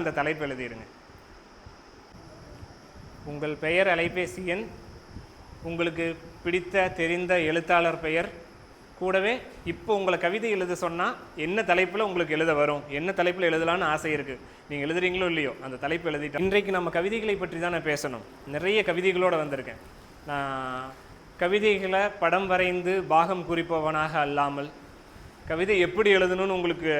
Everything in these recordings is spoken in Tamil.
அந்த தலைப்பு எழுதிடுங்க. உங்கள் பெயர், அலைபேசி எண், உங்களுக்கு பிடித்த தெரிந்த எழுத்தாளர் பெயர், கூடவே இப்போ உங்களை கவிதை எழுத சொன்னால் என்ன தலைப்பில் உங்களுக்கு எழுத வரும், என்ன தலைப்பில் எழுதலான்னு ஆசை இருக்குது, நீங்கள் எழுதுறீங்களோ இல்லையோ அந்த தலைப்பு எழுதிட்டு. இன்றைக்கு நம்ம கவிதைகளை பற்றி தான் நான் பேசணும். நிறைய கவிதைகளோடு வந்திருக்கேன். நான் கவிதைகளை படம் வரைந்து பாகம் குறிப்பவனாக அல்லாமல், கவிதை எப்படி எழுதணும்னு உங்களுக்கு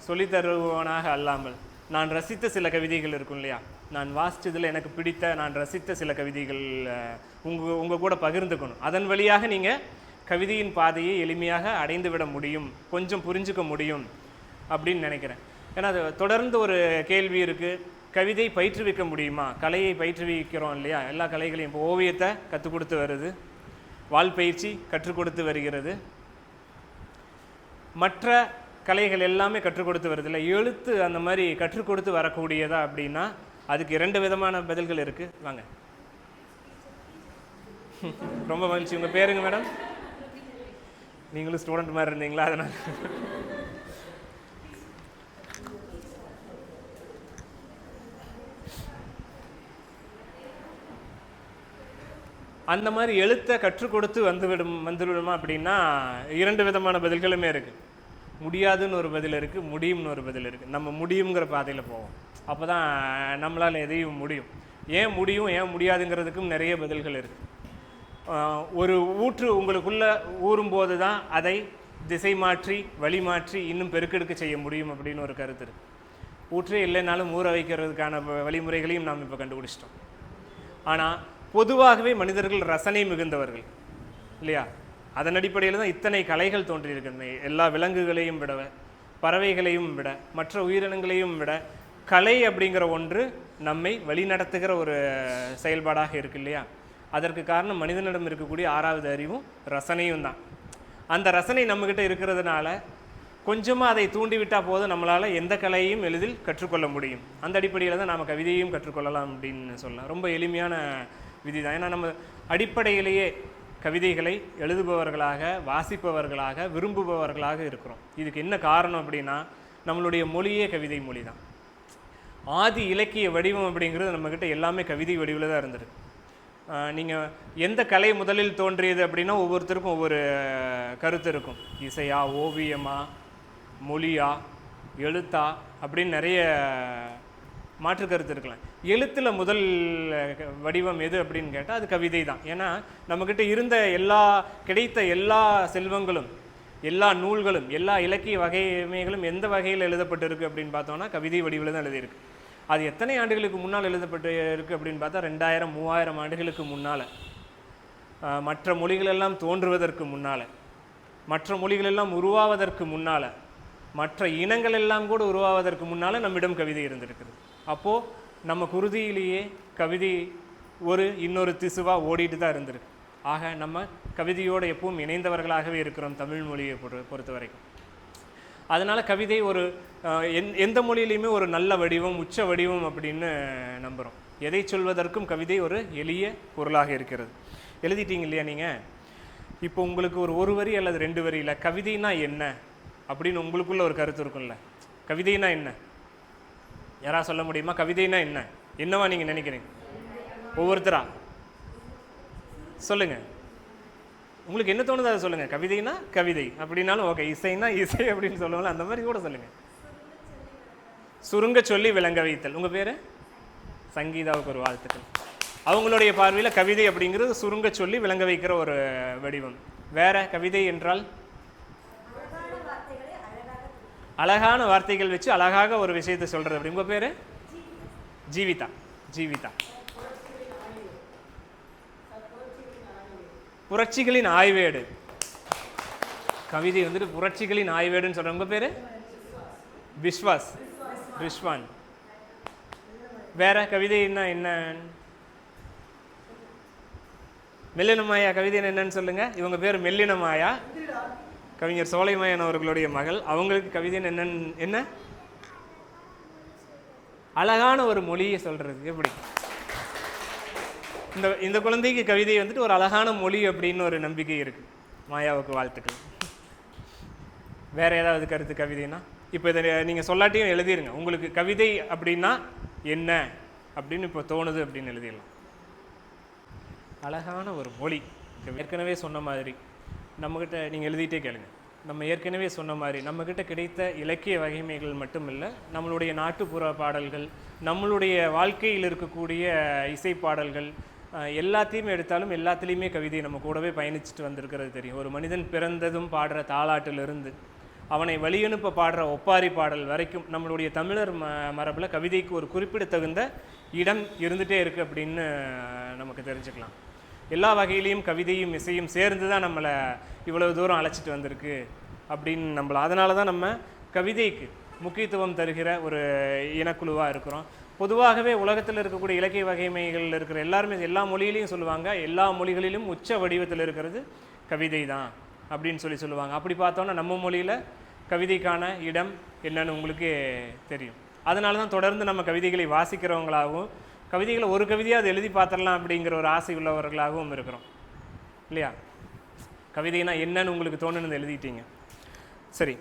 சொல்லித்தருவனாக அல்லாமல், நான் ரசித்த சில கவிதைகள் இருக்கும் இல்லையா, நான் வாசித்ததில் எனக்கு பிடித்த நான் ரசித்த சில கவிதைகள் உங்கள் கூட பகிர்ந்துக்கணும். அதன் வழியாக நீங்கள் கவிதையின் பாதையை எளிமையாக அடைந்து விட முடியும், கொஞ்சம் புரிஞ்சுக்க முடியும் அப்படின்னு நினைக்கிறேன். ஏன்னா அது தொடர்ந்து ஒரு கேள்வி இருக்குது, கவிதை பயிற்றுவிக்க முடியுமா? கலையை பயிற்றுவிக்கிறோம் இல்லையா, எல்லா கலைகளையும். இப்போ ஓவியத்தை கற்றுக் கொடுத்து வருது, வாழ்பயிற்சி கற்றுக் கொடுத்து வருகிறது, மற்ற கலைகள் எல்லாமே கற்றுக் கொடுத்து வருது இல்லை, எழுத்து அந்த மாதிரி கற்றுக் கொடுத்து வரக்கூடியதா அப்படின்னா அதுக்கு 2 விதமான பதில்கள் இருக்குது. வாங்க. ரொம்ப மகிழ்ச்சி. உங்கள் பேருங்க மேடம்? நீங்களும் ஸ்டூடெண்ட் மாதிரி இருந்தீங்களா? அதனால் அந்த மாதிரி எழுத்தை கற்றுக் கொடுத்து வந்துவிடுமா அப்படின்னா 2 விதமான பதில்களுமே இருக்குது. முடியாதுன்னு ஒரு பதில் இருக்குது, முடியும்னு ஒரு பதில் இருக்குது. நம்ம முடியுங்கிற பாதையில் போவோம், அப்போ தான் நம்மளால் எதையும் முடியும். ஏன் முடியும் ஏன் முடியாதுங்கிறதுக்கும் நிறைய பதில்கள் இருக்குது. ஒரு ஊற்று உங்களுக்குள்ளே ஊறும்போது தான் அதை திசை மாற்றி வழி மாற்றி இன்னும் பெருக்கெடுக்க செய்ய முடியும் அப்படின்னு ஒரு கருத்து இருக்குது. ஊற்றே இல்லைனாலும் ஊற வைக்கிறதுக்கான வழிமுறைகளையும் நாம் இப்போ கண்டுபிடிச்சிட்டோம். ஆனால் பொதுவாகவே மனிதர்கள் ரசனை மிகுந்தவர்கள் இல்லையா? அதன் அடிப்படையில் தான் இத்தனை கலைகள் தோன்றியிருக்கின்றன. எல்லா விலங்குகளையும் விட, பறவைகளையும் விட, மற்ற உயிரினங்களையும் விட கலை அப்படிங்கிற ஒன்று நம்மை வழிநடத்துகிற ஒரு செயல்பாடாக இருக்கு இல்லையா? அதற்கு காரணம் மனிதனிடம் இருக்கக்கூடிய 6வது அறிவும் ரசனையும் தான். அந்த ரசனை நம்மக்கிட்ட இருக்கிறதுனால கொஞ்சமாக அதை தூண்டிவிட்டால் போதும், நம்மளால் எந்த கலையையும் எளிதில் கற்றுக்கொள்ள முடியும். அந்த அடிப்படையில் தான் நாம் கவிதையையும் கற்றுக்கொள்ளலாம் அப்படின்னு சொல்லலாம். ரொம்ப எளிமையான விதி தான். ஏன்னா நம்ம அடிப்படையிலேயே கவிதைகளை எழுதுபவர்களாக, வாசிப்பவர்களாக, விரும்புபவர்களாக இருக்கிறோம். இதுக்கு என்ன காரணம் அப்படின்னா நம்மளுடைய மொழியே கவிதை மொழி தான். ஆதி இலக்கிய வடிவம் அப்படிங்கிறது நம்மக்கிட்ட எல்லாமே கவிதை வடிவில் தான் இருந்திருக்கு. நீங்கள் எந்த கலை முதலில் தோன்றியது அப்படின்னா ஒவ்வொருத்தருக்கும் ஒவ்வொரு கருத்து இருக்கும். இசையா, ஓவியமா, மொழியா, எழுத்தா அப்படின்னு நிறைய மாற்று கருத்து இருக்கலாம். எழுத்தில் முதல் வடிவம் எது அப்படின்னு கேட்டால் அது கவிதை தான். ஏன்னா நம்மக்கிட்ட இருந்த கிடைத்த எல்லா செல்வங்களும், எல்லா நூல்களும், எல்லா இலக்கிய வகைமைகளும் எந்த வகையில் எழுதப்பட்டிருக்கு அப்படின்னு பார்த்தோம்னா கவிதை வடிவில் தான் எழுதியிருக்கு. அது எத்தனை ஆண்டுகளுக்கு முன்னால் எழுதப்பட்டு இருக்குது அப்படின்னு பார்த்தா 2000 3000 ஆண்டுகளுக்கு முன்னால், மற்ற மொழிகளெல்லாம் தோன்றுவதற்கு முன்னால், மற்ற மொழிகளெல்லாம் உருவாவதற்கு முன்னால், மற்ற இனங்கள் எல்லாம் கூட உருவாவதற்கு முன்னால் நம்மிடம் கவிதை இருந்திருக்குது. அப்போது நம்ம குருதியிலேயே கவிதை இன்னொரு திசுவாக ஓடிட்டு தான் இருந்திருக்கு. ஆக நம்ம கவிதையோடு எப்பவும் இணைந்தவர்களாகவே இருக்கிறோம் தமிழ் மொழியை பொறுத்த வரைக்கும். அதனால் கவிதை எந்த மொழியிலையுமே ஒரு நல்ல வடிவம், உச்ச வடிவம் அப்படின்னு நம்புகிறோம். எதை சொல்வதற்கும் கவிதை ஒரு எளிய பொருளாக இருக்கிறது. எழுதிட்டீங்க இல்லையா நீங்கள்? இப்போ உங்களுக்கு ஒரு வரி அல்லது 2 வரியில் கவிதைனா என்ன அப்படின்னு உங்களுக்குள்ள ஒரு கருத்து இருக்கும்ல. கவிதைனா என்ன யாராவது சொல்ல முடியுமா? கவிதைனா என்ன, என்னவா நீங்கள் நினைக்கிறீங்க? ஒவ்வொருத்தரா சொல்லுங்கள். உங்களுக்கு என்ன தோணுது அதை சொல்லுங்கள். கவிதைனா கவிதை அப்படின்னாலும் ஓகே, இசைனா இசை அப்படின்னு சொல்லுவாங்க, அந்த மாதிரி கூட சொல்லுங்கள். சுருங்க சொல்லி விளங்க வைத்தல். உங்கள் பேர்? சங்கீதாவுக்கு ஒரு வாழ்த்துக்கள். அவங்களுடைய பார்வையில் கவிதை அப்படிங்கிறது சுருங்க சொல்லி விளங்க வைக்கிற ஒரு வடிவம். வேற கவிதை என்றால் அழகான வார்த்தைகள் வச்சு அழகாக ஒரு விஷயத்தை சொல்கிறது. அப்படி. உங்கள் பேர்? ஜீவிதா. ஜீவிதா. புரட்சிகளின் ஆய்வேடு. கவிதை வந்துட்டு புரட்சிகளின் ஆய்வேடுன்னு சொல்கிறேன். உங்கள் பேர்? விஸ்வாஸ். ரிஷ்வான். வேற கவிதைன்னா என்ன? மெல்லினமாயா. கவிதை என்னன்னு சொல்லுங்க. இவங்க பேர் மெல்லினமாயா, கவிஞர் சோலைமாயன் அவர்களுடைய மகள். அவங்களுக்கு கவிதை என்ன? அழகான ஒரு மொழியை சொல்றது. எப்படி இந்த குழந்தைக்கு கவிதை வந்துட்டு ஒரு அழகான மொழி அப்படின்னு ஒரு நம்பிக்கை இருக்கு. மாயாவுக்கு வாழ்த்துக்கள். வேற ஏதாவது கருத்து? கவிதைனா இப்போ இதை நீங்கள் சொல்லாட்டியும் எழுதிருங்க. உங்களுக்கு கவிதை அப்படின்னா என்ன அப்படின்னு இப்போ தோணுது அப்படின்னு எழுதிடலாம். அழகான ஒரு மொழி. ஏற்கனவே சொன்ன மாதிரி நம்மக்கிட்ட நீங்கள் எழுதிட்டே கேளுங்க. நம்ம ஏற்கனவே சொன்ன மாதிரி நம்மக்கிட்ட கிடைத்த இலக்கிய வகைமைகள் மட்டும் இல்லை, நம்மளுடைய நாட்டுப்புற பாடல்கள், நம்மளுடைய வாழ்க்கையில் இருக்கக்கூடிய இசை பாடல்கள் எல்லாத்தையுமே எடுத்தாலும் எல்லாத்துலேயுமே கவிதை நம்ம கூடவே பயணிச்சுட்டு வந்திருக்கிறது தெரியும். ஒரு மனிதன் பிறந்ததும் பாடுற தாலாட்டிலிருந்து அவனை வழியனுப்ப பாடுற ஒப்பாரி பாடல் வரைக்கும் நம்மளுடைய தமிழர் மரபில் கவிதைக்கு ஒரு குறிப்பிடத்தகுந்த இடம் இருந்துகிட்டே இருக்குது அப்படின்னு நமக்கு தெரிஞ்சுக்கலாம். எல்லா வகையிலையும் கவிதையும் இசையும் சேர்ந்து தான் நம்மளை இவ்வளவு தூரம் அழைச்சிட்டு வந்திருக்கு அப்படின்னு அதனால தான் நம்ம கவிதைக்கு முக்கியத்துவம் தருகிற ஒரு இனக்குழுவாக இருக்கிறோம். பொதுவாகவே உலகத்தில் இருக்கக்கூடிய இலக்கிய வகைமைகள் இருக்கிற எல்லாருமே எல்லா மொழியிலையும் சொல்லுவாங்க, எல்லா மொழிகளிலும் உச்ச வடிவத்தில் இருக்கிறது கவிதை தான் அப்படின்னு சொல்லுவாங்க. அப்படி பார்த்தோன்னா நம்ம மொழியில் கவிதைக்கான இடம் என்னன்னு உங்களுக்கு தெரியும். அதனால தான் தொடர்ந்து நம்ம கவிதைகளை வாசிக்கிறவங்களாகவும் கவிதைகளை ஒரு கவிதையாக அதை எழுதி பார்த்துடலாம் அப்படிங்கிற ஒரு ஆசை உள்ளவர்களாகவும் இருக்கிறோம் இல்லையா? கவிதைனா என்னன்னு உங்களுக்கு தோணுன்னு எழுதிட்டீங்க. சரி,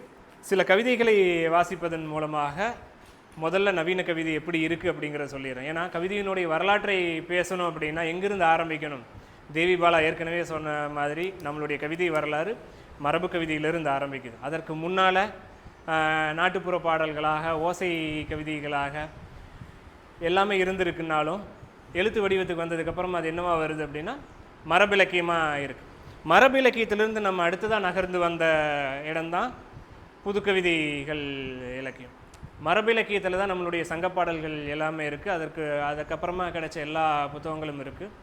சில கவிதைகளை வாசிப்பதன் மூலமாக முதல்ல நவீன கவிதை எப்படி இருக்குது அப்படிங்கிறத சொல்லிடுறேன். ஏன்னா கவிதையினுடைய வரலாற்றை பேசணும் அப்படின்னா எங்கிருந்து ஆரம்பிக்கணும்? தேவி பாலா ஏற்கனவே சொன்ன மாதிரி நம்மளுடைய கவிதை வரலாறு மரபு கவிதையிலிருந்து ஆரம்பிக்குது. அதற்கு முன்னால் நாட்டுப்புற பாடல்களாக, ஓசை கவிதைகளாக எல்லாமே இருந்திருக்குனாலும் எழுத்து வடிவத்துக்கு வந்ததுக்கப்புறம் அது என்னவா வருது அப்படின்னா மரபிலக்கியமாக இருக்குது. மரபிலக்கியத்திலிருந்து நம்ம அடுத்ததாக நகர்ந்து வந்த இடம்தான் புதுக்கவிதைகள் இலக்கியம். மரபிலக்கியத்தில் தான் நம்மளுடைய சங்கப்பாடல்கள் எல்லாமே இருக்குது. அதுக்கப்புறமா கிடைச்ச எல்லா புத்தகங்களும் இருக்குது.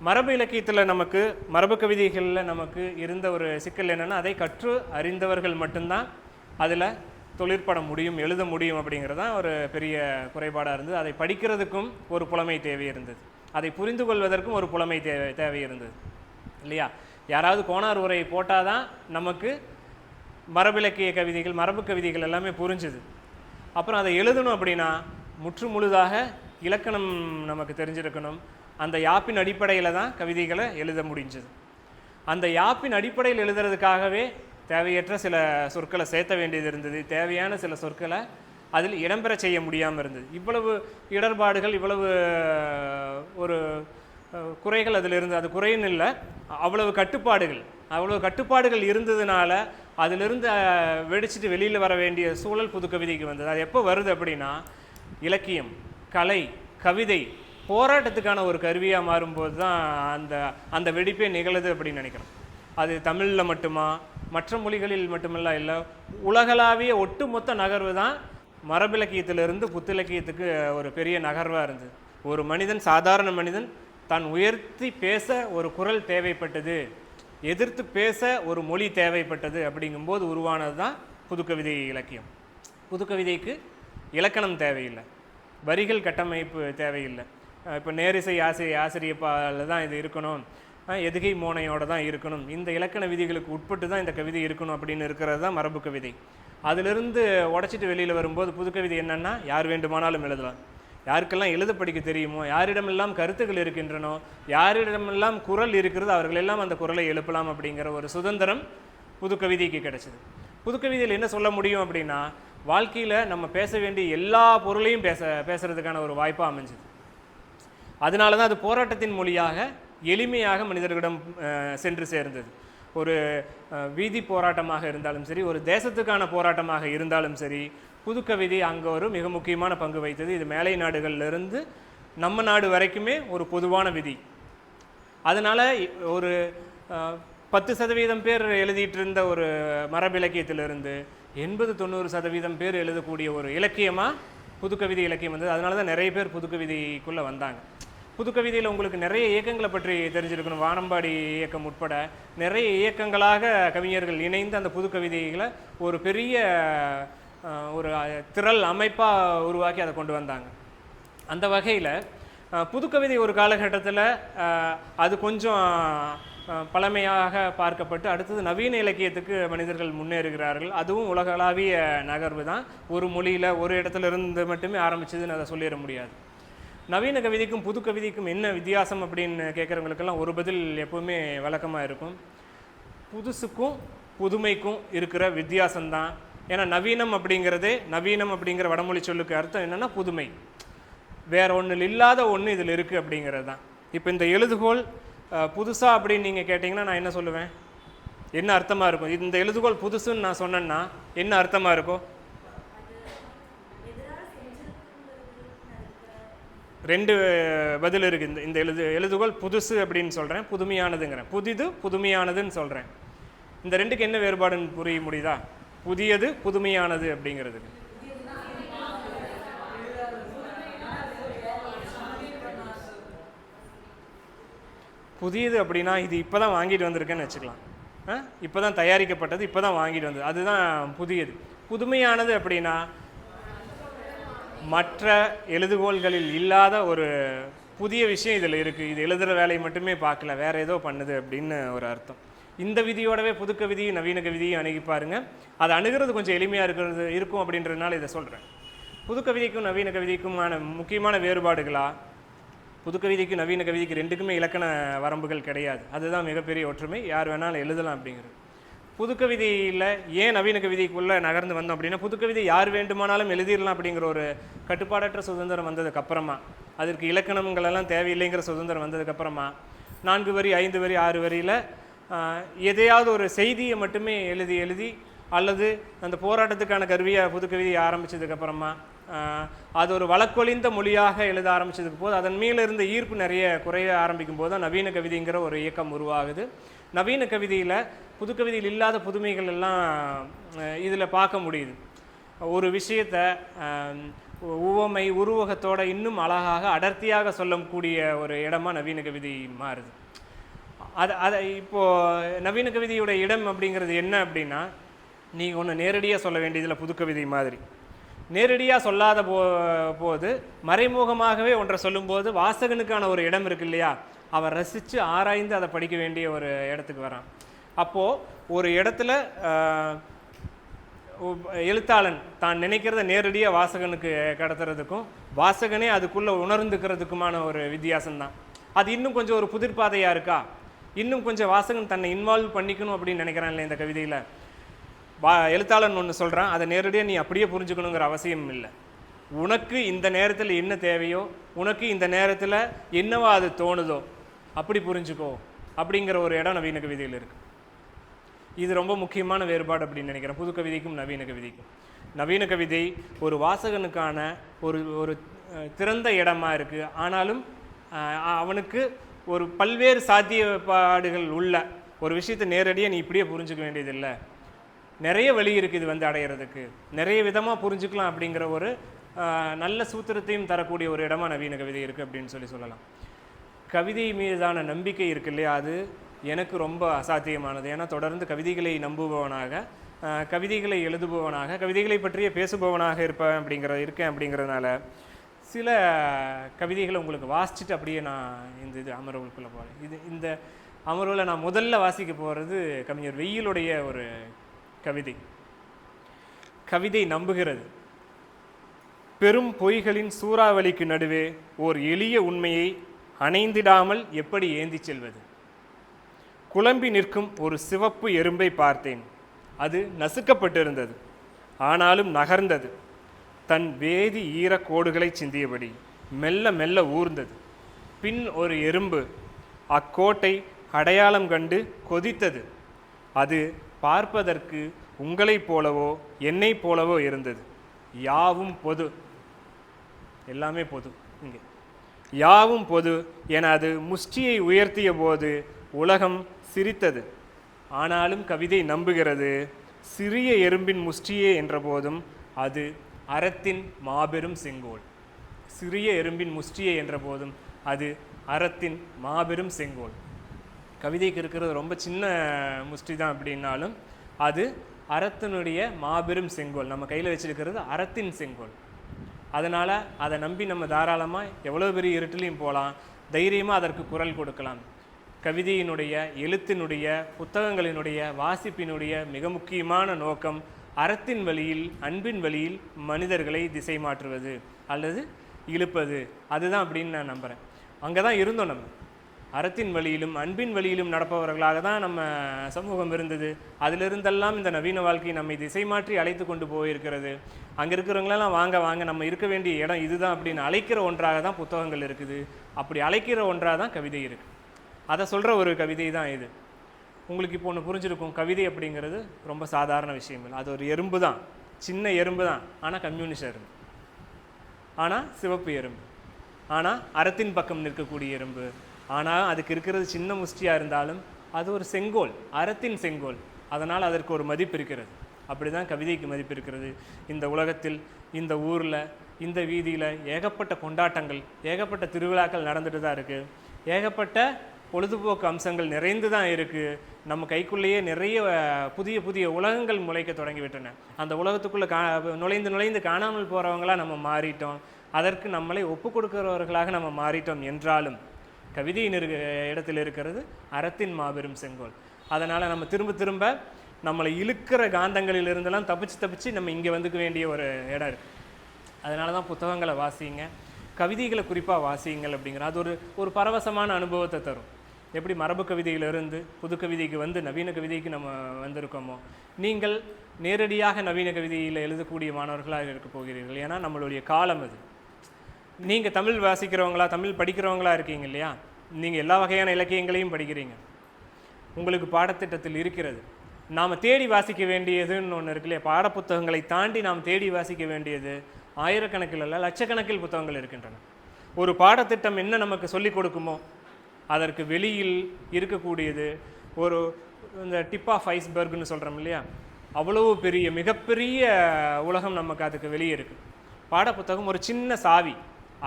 மரபு இலக்கியத்தில் நமக்கு மரபு கவிதைகளில் நமக்கு இருந்த ஒரு சிக்கல் என்னென்னா, அதை கற்று அறிந்தவர்கள் மட்டும்தான் அதில் தொழிற்பட முடியும், எழுத முடியும் அப்படிங்கிறது தான் ஒரு பெரிய குறைபாடாக இருந்தது. அதை படிக்கிறதுக்கும் ஒரு புலமை தேவை இருந்தது, அதை புரிந்து கொள்வதற்கும் ஒரு புலமை தேவை இருந்தது இல்லையா? யாராவது கோணார் உரை போட்டால் தான் நமக்கு மரபிலக்கிய கவிதைகள், மரபு கவிதைகள் எல்லாமே புரிஞ்சுது. அப்புறம் அதை எழுதணும் அப்படின்னா முற்று முழுதாக இலக்கணம் நமக்கு தெரிஞ்சிருக்கணும். அந்த யாப்பின் அடிப்படையில் தான் கவிதைகளை எழுத முடிஞ்சது. அந்த யாப்பின் அடிப்படையில் எழுதுறதுக்காகவே தேவையற்ற சில சொற்களை சேர்த்த வேண்டியது இருந்தது, தேவையான சில சொற்களை அதில் இடம்பெற செய்ய முடியாமல் இருந்தது. இவ்வளவு இடர்பாடுகள், இவ்வளவு ஒரு குறைகள் அதில் இருந்து, அது குறைன்னு இல்லை, அவ்வளவு கட்டுப்பாடுகள் இருந்ததுனால அதிலிருந்து வெடிச்சிட்டு வெளியில் வர வேண்டிய சூழல் புது கவிதைக்கு வந்தது. அது எப்போ வருது அப்படின்னா இலக்கியம், கலை, கவிதை போராட்டத்துக்கான ஒரு கருவியாக மாறும்போது தான் அந்த வெடிப்பே நிகழுது அப்படின்னு நினைக்கிறோம். அது தமிழில் மட்டுமா, மற்ற மொழிகளில் மட்டுமல்ல, இல்லை, உலகளாவிய ஒட்டுமொத்த நகர்வு தான் மரபிலக்கியத்திலிருந்து புத்திலக்கியத்துக்கு ஒரு பெரிய நகர்வாக இருந்தது. ஒரு மனிதன், சாதாரண மனிதன் தான் உயர்த்தி பேச ஒரு குரல் தேவைப்பட்டது, எதிர்த்து பேச ஒரு மொழி தேவைப்பட்டது. அப்படிங்கும்போது உருவானது தான் புதுக்கவிதை இலக்கியம். புதுக்கவிதைக்கு இலக்கணம் தேவையில்லை, வரிகள் கட்டமைப்பு தேவையில்லை. இப்போ நேரிசை ஆசிரியப்பால் தான் இது இருக்கணும், எதுகை மோனையோடு தான் இருக்கணும், இந்த இலக்கண விதிகளுக்கு உட்பட்டு தான் இந்த கவிதை இருக்கணும் அப்படின்னு இருக்கிறது தான் மரபு கவிதை. அதிலிருந்து உடச்சிட்டு வெளியில் வரும்போது புதுக்கவிதை என்னென்னா யார் வேண்டுமானாலும் எழுதலாம். யாருக்கெல்லாம் எழுத படிக்க தெரியுமோ, யாரிடமெல்லாம் கருத்துக்கள் இருக்கின்றனோ, யாரிடமெல்லாம் குரல் இருக்கிறது, அவர்களெல்லாம் அந்த குரலை எழுப்பலாம் அப்படிங்கிற ஒரு சுதந்திரம் புதுக்கவிதைக்கு கிடைச்சிது. புதுக்கவிதையில் என்ன சொல்ல முடியும் அப்படின்னா, வாழ்க்கையில் நம்ம பேச வேண்டிய எல்லா பொருளையும் பேசுறதுக்கான ஒரு வாய்ப்பாக அமைஞ்சுது. அதனால தான் அது போராட்டத்தின் மொழியாக எளிமையாக மனிதர்களிடம் சென்று சேர்ந்தது. ஒரு வீதி போராட்டமாக இருந்தாலும் சரி, ஒரு தேசத்துக்கான போராட்டமாக இருந்தாலும் சரி, புதுக்கவிதை அங்கே ஒரு மிக முக்கியமான பங்கு வகித்தது. இது மேலை நாடுகளிலிருந்து நம்ம நாடு வரைக்குமே ஒரு பொதுவான விதி. அதனால் ஒரு 10% பேர் எழுதிட்டு இருந்த ஒரு மரபிலக்கியத்திலிருந்து 80-90% பேர் எழுதக்கூடிய ஒரு இலக்கியமாக புதுக்கவிதை இலக்கியம் வந்தது. அதனால தான் நிறைய பேர் புதுக்கவிதைக்குள்ளே வந்தாங்க. புதுக்கவிதையில் உங்களுக்கு நிறைய இயக்கங்களை பற்றி தெரிஞ்சிருக்கணும். வானம்பாடி இயக்கம் உட்பட நிறைய இயக்கங்களாக கவிஞர்கள் இணைந்து அந்த புதுக்கவிதைகளை ஒரு பெரிய ஒரு திரள் அமைப்பாக உருவாக்கி அதை கொண்டு வந்தாங்க. அந்த வகையில் புதுக்கவிதை ஒரு காலகட்டத்தில் அது கொஞ்சம் பழமையாக பார்க்கப்பட்டு அடுத்தது நவீன இலக்கியத்துக்கு மனிதர்கள் முன்னேறுகிறார்கள். அதுவும் உலகளாவிய நகர்வு தான். ஒரு மொழியில் ஒரு இடத்துல இருந்து மட்டுமே ஆரம்பிச்சதுன்னு அதை சொல்லிட முடியாது. நவீன கவிதைக்கும் புது கவிதைக்கும் என்ன வித்தியாசம் அப்படின்னு கேட்குறவங்களுக்கெல்லாம் ஒரு பதில் எப்போவுமே வழக்கமாக இருக்கும். புதுசுக்கும் புதுமைக்கும் இருக்கிற வித்தியாசம்தான் ஏன்னா நவீனம் அப்படிங்கிற வடமொழி சொல்லுக்கு அர்த்தம் என்னென்னா புதுமை, வேற ஒன்றில் இல்லாத ஒன்று இதில் இருக்குது அப்படிங்கிறது தான். இப்போ இந்த எழுதுகோள் புதுசா அப்படின்னு நீங்கள் கேட்டிங்கன்னா நான் என்ன சொல்லுவேன், என்ன அர்த்தமாக இருக்கும்? இந்த எழுதுகோள் புதுசுன்னு நான் சொன்னேன்னா என்ன அர்த்தமாக இருக்கும்? ரெண்டு பதில் இருக்குது. இந்த எழுதுகோள் புதுசு அப்படின்னு சொல்கிறேன், புதுமையானதுங்கிறேன். புதுமையானதுன்னு சொல்கிறேன். இந்த ரெண்டுக்கு என்ன வேறுபாடுன்னு புரிய முடியுதா? புதியது புதுமையானது அப்படிங்கிறதுக்கு புதியது அப்படின்னா இது இப்போ தான் வாங்கிட்டு வந்திருக்கேன்னு வச்சுக்கலாம். இப்போ தான் தயாரிக்கப்பட்டது, இப்போ தான் வாங்கிட்டு வந்தது, அதுதான் புதியது. புதுமையானது அப்படின்னா மற்ற எழுதுகோள்களில் இல்லாத ஒரு புதிய விஷயம் இதில் இருக்குது, இது எழுதுகிற வேலையை மட்டுமே பார்க்கல, வேறு ஏதோ பண்ணுது அப்படின்னு ஒரு அர்த்தம். இந்த விதியோடவே புது கவிதையும் நவீன கவிதையும் அணுகி பாருங்கள். அதை அணுகிறது கொஞ்சம் எளிமையாக இருக்கும் அப்படின்றதுனால இதை சொல்கிறேன். புது கவிதைக்கும் நவீன கவிதைக்குமான முக்கியமான வேறுபாடுகளா? புது கவிதைக்கு நவீன கவிதைக்கு ரெண்டுக்குமே இலக்கண வரம்புகள் கிடையாது, அதுதான் மிகப்பெரிய ஒற்றுமை. யார் வேணாலும் எழுதலாம் அப்படிங்கிறது. புது கவிதையில் ஏன் நவீன கவிதைக்குள்ளே நகர்ந்து வந்தோம் அப்படின்னா, புது கவிதை யார் வேண்டுமானாலும் எழுதிடலாம் அப்படிங்கிற ஒரு கட்டுப்பாடற்ற சுதந்திரம் வந்ததுக்கப்புறமா, அதற்கு இலக்கணங்களெல்லாம் தேவையில்லைங்கிற சுதந்திரம் வந்ததுக்கப்புறமா 4 வரி 5 வரி 6 வரியில் எதையாவது ஒரு செய்தியை மட்டுமே எழுதி அல்லது அந்த போராட்டத்துக்கான கருவியாக புது கவிதையை ஆரம்பித்ததுக்கப்புறமா அது ஒரு வழக்கொழிந்த மொழியாக எழுத ஆரம்பித்ததுக்கு போது அதன் மேலே இருந்த ஈர்ப்பு நிறைய குறைய ஆரம்பிக்கும் போது தான் நவீன கவிதைங்கிற ஒரு இயக்கம் உருவாகுது. நவீன கவிதையில் புது கவிதையில் இல்லாத புதுமைகள் எல்லாம் இதில் பார்க்க முடியுது. ஒரு விஷயத்தை உவமை உருவகத்தோட இன்னும் அழகாக அடர்த்தியாக சொல்லக்கூடிய ஒரு இடமா நவீன கவிதை மாறுது. அதை இப்போது நவீன கவிதையோட இடம் அப்படிங்கிறது என்ன அப்படின்னா, நீங்கள் ஒன்று நேரடியாக சொல்ல வேண்டியதில் புது கவிதை மாதிரி நேரடியாக சொல்லாத போது மறைமுகமாகவே ஒன்றை சொல்லும்போது வாசகனுக்கான ஒரு இடம் இருக்கு இல்லையா, அவன் ரசித்து ஆராய்ந்து அதை படிக்க வேண்டிய ஒரு இடத்துக்கு வரான். அப்போது ஒரு இடத்துல எழுத்தாளன் தான் நினைக்கிறத நேரடியாக வாசகனுக்கு கடத்துறதுக்கும் வாசகனே அதுக்குள்ளே உணர்ந்துக்கிறதுக்குமான ஒரு வித்தியாசம்தான். அது இன்னும் கொஞ்சம் ஒரு புதிர்பாதையாக இருக்கா, இன்னும் கொஞ்சம் வாசகன் தன்னை இன்வால்வ் பண்ணிக்கணும் அப்படின்னு நினைக்கிறான் இல்லை இந்த கவிதையில். எழுத்தாளன் ஒன்று சொல்கிறான், அதை நேரடியாக நீ அப்படியே புரிஞ்சுக்கணுங்கிற அவசியம் இல்லை. உனக்கு இந்த நேரத்தில் என்ன தேவையோ, உனக்கு இந்த நேரத்தில் என்னவா அது தோணுதோ அப்படி புரிஞ்சுக்கோ அப்படிங்கிற ஒரு இடம் நவீன கவிதையில் இருக்குது. இது ரொம்ப முக்கியமான வேறுபாடு அப்படின்னு நினைக்கிறேன் புது கவிதைக்கும் நவீன கவிதைக்கும். நவீன கவிதை ஒரு வாசகனுக்கான ஒரு திறந்த இடமா இருக்குது. ஆனாலும் அவனுக்கு ஒரு பல்வேறு சாத்தியப்பாடுகள் உள்ள ஒரு விஷயத்தை நேரடியாக நீ இப்படியே புரிஞ்சுக்க வேண்டியதில்லை, நிறைய வழி இருக்குது இது வந்து அடையிறதுக்கு, நிறைய விதமாக புரிஞ்சுக்கலாம் அப்படிங்கிற ஒரு நல்ல சூத்திரத்தையும் தரக்கூடிய ஒரு இடமா நவீன கவிதை இருக்குது அப்படின்னு சொல்லலாம். கவிதை மீதான நம்பிக்கை இருக்கு இல்லையா, அது எனக்கு ரொம்ப அசாத்தியமானது. ஏன்னா தொடர்ந்து கவிதைகளை நம்புபவனாக, கவிதைகளை எழுதுபவனாக, கவிதைகளை பற்றிய பேசுபவனாக இருக்கேன் அப்படிங்கிறதுனால சில கவிதைகளை உங்களுக்கு வாசிச்சுட்டு அப்படியே நான் இந்த அமர்வுக்குள்ளே போகிறேன். இந்த அமர்வில் நான் முதல்ல வாசிக்க போகிறது கவிஞர் வெயிலுடைய ஒரு கவிதை. கவிதை நம்புகிறது. பெரும் பொய்களின் சூறாவளிக்கு நடுவே ஓர் எளிய உண்மையை அணைந்திடாமல் எப்படி ஏந்தி செல்வது? குழம்பி நிற்கும் ஒரு சிவப்பு எறும்பை பார்த்தேன். அது நசுக்கப்பட்டிருந்தது, ஆனாலும் நகர்ந்தது. தன் வேதி ஈரக்கோடுகளை சிந்தியபடி மெல்ல மெல்ல ஊர்ந்தது. பின் ஒரு எறும்பு அக்கோட்டை அடையாளம் கண்டு கொதித்தது. அது பார்ப்பதற்கு உங்களைப் போலவோ என்னை போலவோ இருந்தது. யாவும் பொது, எல்லாமே பொது. இங்கே யாவும் பொது என அது முஷ்டியை உயர்த்திய போது உலகம் சிரித்தது. ஆனாலும் கவிதை நம்புகிறது. சிறிய எறும்பின் முஷ்டியே என்ற போதும் அது அறத்தின் மாபெரும் செங்கோல். சிறிய எறும்பின் முஷ்டியே என்ற போதும் அது அறத்தின் மாபெரும் செங்கோல். கவிதைக்கு இருக்கிறது ரொம்ப சின்ன முஷ்டி தான் அப்படின்னாலும் அது அறத்தினுடைய மாபெரும் செங்கோல். நம்ம கையில் வச்சிருக்கிறது அறத்தின் செங்கோல். அதனால் அதை நம்பி நம்ம தாராளமாக எவ்வளோ பெரிய இருட்டிலையும் போகலாம், தைரியமாக அதற்கு குரல் கொடுக்கலாம். கவிதையினுடைய, எழுத்தினுடைய, புத்தகங்களினுடைய, வாசிப்பினுடைய மிக முக்கியமான நோக்கம் அறத்தின் வழியில், அன்பின் வழியில் மனிதர்களை திசை மாற்றுவது அல்லது இழுப்பது. அதுதான் அப்படின்னு நான் நம்புகிறேன். அங்கே தான் இருந்தோம் நம்ம. அறத்தின் வழியிலும் அன்பின் வழியிலும் நடப்பவர்களாக தான் நம்ம சமூகம் இருந்தது. அதிலிருந்தெல்லாம் இந்த நவீன வாழ்க்கை நம்மை திசை மாற்றி அழைத்து கொண்டு போயிருக்கிறது. அங்கே இருக்கிறவங்களெல்லாம் வாங்க வாங்க நம்ம இருக்க வேண்டிய இடம் இதுதான் அப்படின்னு அழைக்கிற ஒன்றாக தான் புத்தகங்கள் இருக்குது. அப்படி அழைக்கிற ஒன்றாக தான் கவிதை இருக்குது. அதை சொல்கிற ஒரு கவிதை தான் இது. உங்களுக்கு இப்போ ஒன்று புரிஞ்சிருக்கும், கவிதை அப்படிங்கிறது ரொம்ப சாதாரண விஷயம் இல்லை. அது ஒரு எறும்பு தான், சின்ன எறும்பு தான், ஆனால் கம்யூனிஸ்ட் எறும்பு, ஆனால் சிவப்பு எறும்பு, ஆனால் அறத்தின் பக்கம் நிற்கக்கூடிய எறும்பு. ஆனால் அதுக்கு இருக்கிறது சின்ன முஷ்டியாக இருந்தாலும் அது ஒரு செங்கோல், அறத்தின் செங்கோல். அதனால் அதற்கு ஒரு மதிப்பு இருக்கிறது. அப்படி தான் கவிதைக்கு மதிப்பு இருக்கிறது. இந்த உலகத்தில், இந்த ஊரில், இந்த வீதியில் ஏகப்பட்ட கொண்டாட்டங்கள், ஏகப்பட்ட திருவிழாக்கள் நடந்துட்டு தான் இருக்குது. ஏகப்பட்ட பொழுதுபோக்கு அம்சங்கள் நிறைந்து தான் இருக்குது. நம்ம கைக்குள்ளேயே நிறைய புதிய புதிய உலகங்கள் முளைக்க தொடங்கிவிட்டன. அந்த உலகத்துக்குள்ளே நுழைந்து காணாமல் போகிறவங்களாக நம்ம மாறிட்டோம். அதற்கு நம்மளை ஒப்பு கொடுக்கிறவர்களாக நம்ம மாறிட்டோம். என்றாலும் கவிதையின் இடத்தில் இருக்கிறது அறத்தின் மாபெரும் செங்கோல். அதனால் நம்ம திரும்ப திரும்ப நம்மளை இழுக்கிற காந்தங்களிலிருந்தெல்லாம் தப்பிச்சு நம்ம இங்கே வந்துக்க வேண்டிய ஒரு இடம் இருக்குது. அதனால தான் புத்தகங்களை வாசிங்க, கவிதைகளை குறிப்பாக வாசியுங்கள் அப்படிங்கிற அது ஒரு பரவசமான அனுபவத்தை தரும். எப்படி மரபு கவிதையிலிருந்து புது கவிதைக்கு வந்து நவீன கவிதைக்கு நம்ம வந்திருக்கோமோ, நீங்கள் நேரடியாக நவீன கவிதையில் எழுதக்கூடிய மாணவர்களாக இருக்க போகிறீர்கள். ஏன்னா நம்மளுடைய காலம் அது. நீங்கள் தமிழ் வாசிக்கிறவங்களா, தமிழ் படிக்கிறவங்களா இருக்கீங்க இல்லையா? நீங்கள் எல்லா வகையான இலக்கியங்களையும் படிக்கிறீங்க, உங்களுக்கு பாடத்திட்டத்தில் இருக்கிறது. நாம் தேடி வாசிக்க வேண்டியதுன்னு ஒன்று இருக்கு இல்லையா? பாடப்புத்தகங்களை தாண்டி நாம் தேடி வாசிக்க வேண்டியது ஆயிரக்கணக்கில் அல்ல, லட்சக்கணக்கில் புத்தகங்கள் இருக்கின்றன. ஒரு பாடத்திட்டம் என்ன நமக்கு சொல்லிக் கொடுக்குமோ அதற்கு வெளியில் இருக்கக்கூடியது ஒரு இந்த டிப் ஆஃப் ஐஸ்பர்க்னு சொல்கிறோம் இல்லையா? அவ்வளவு பெரிய மிகப்பெரிய உலகம் நமக்கு அதுக்கு வெளியே இருக்குது. பாடப்புத்தகம் ஒரு சின்ன சாவி,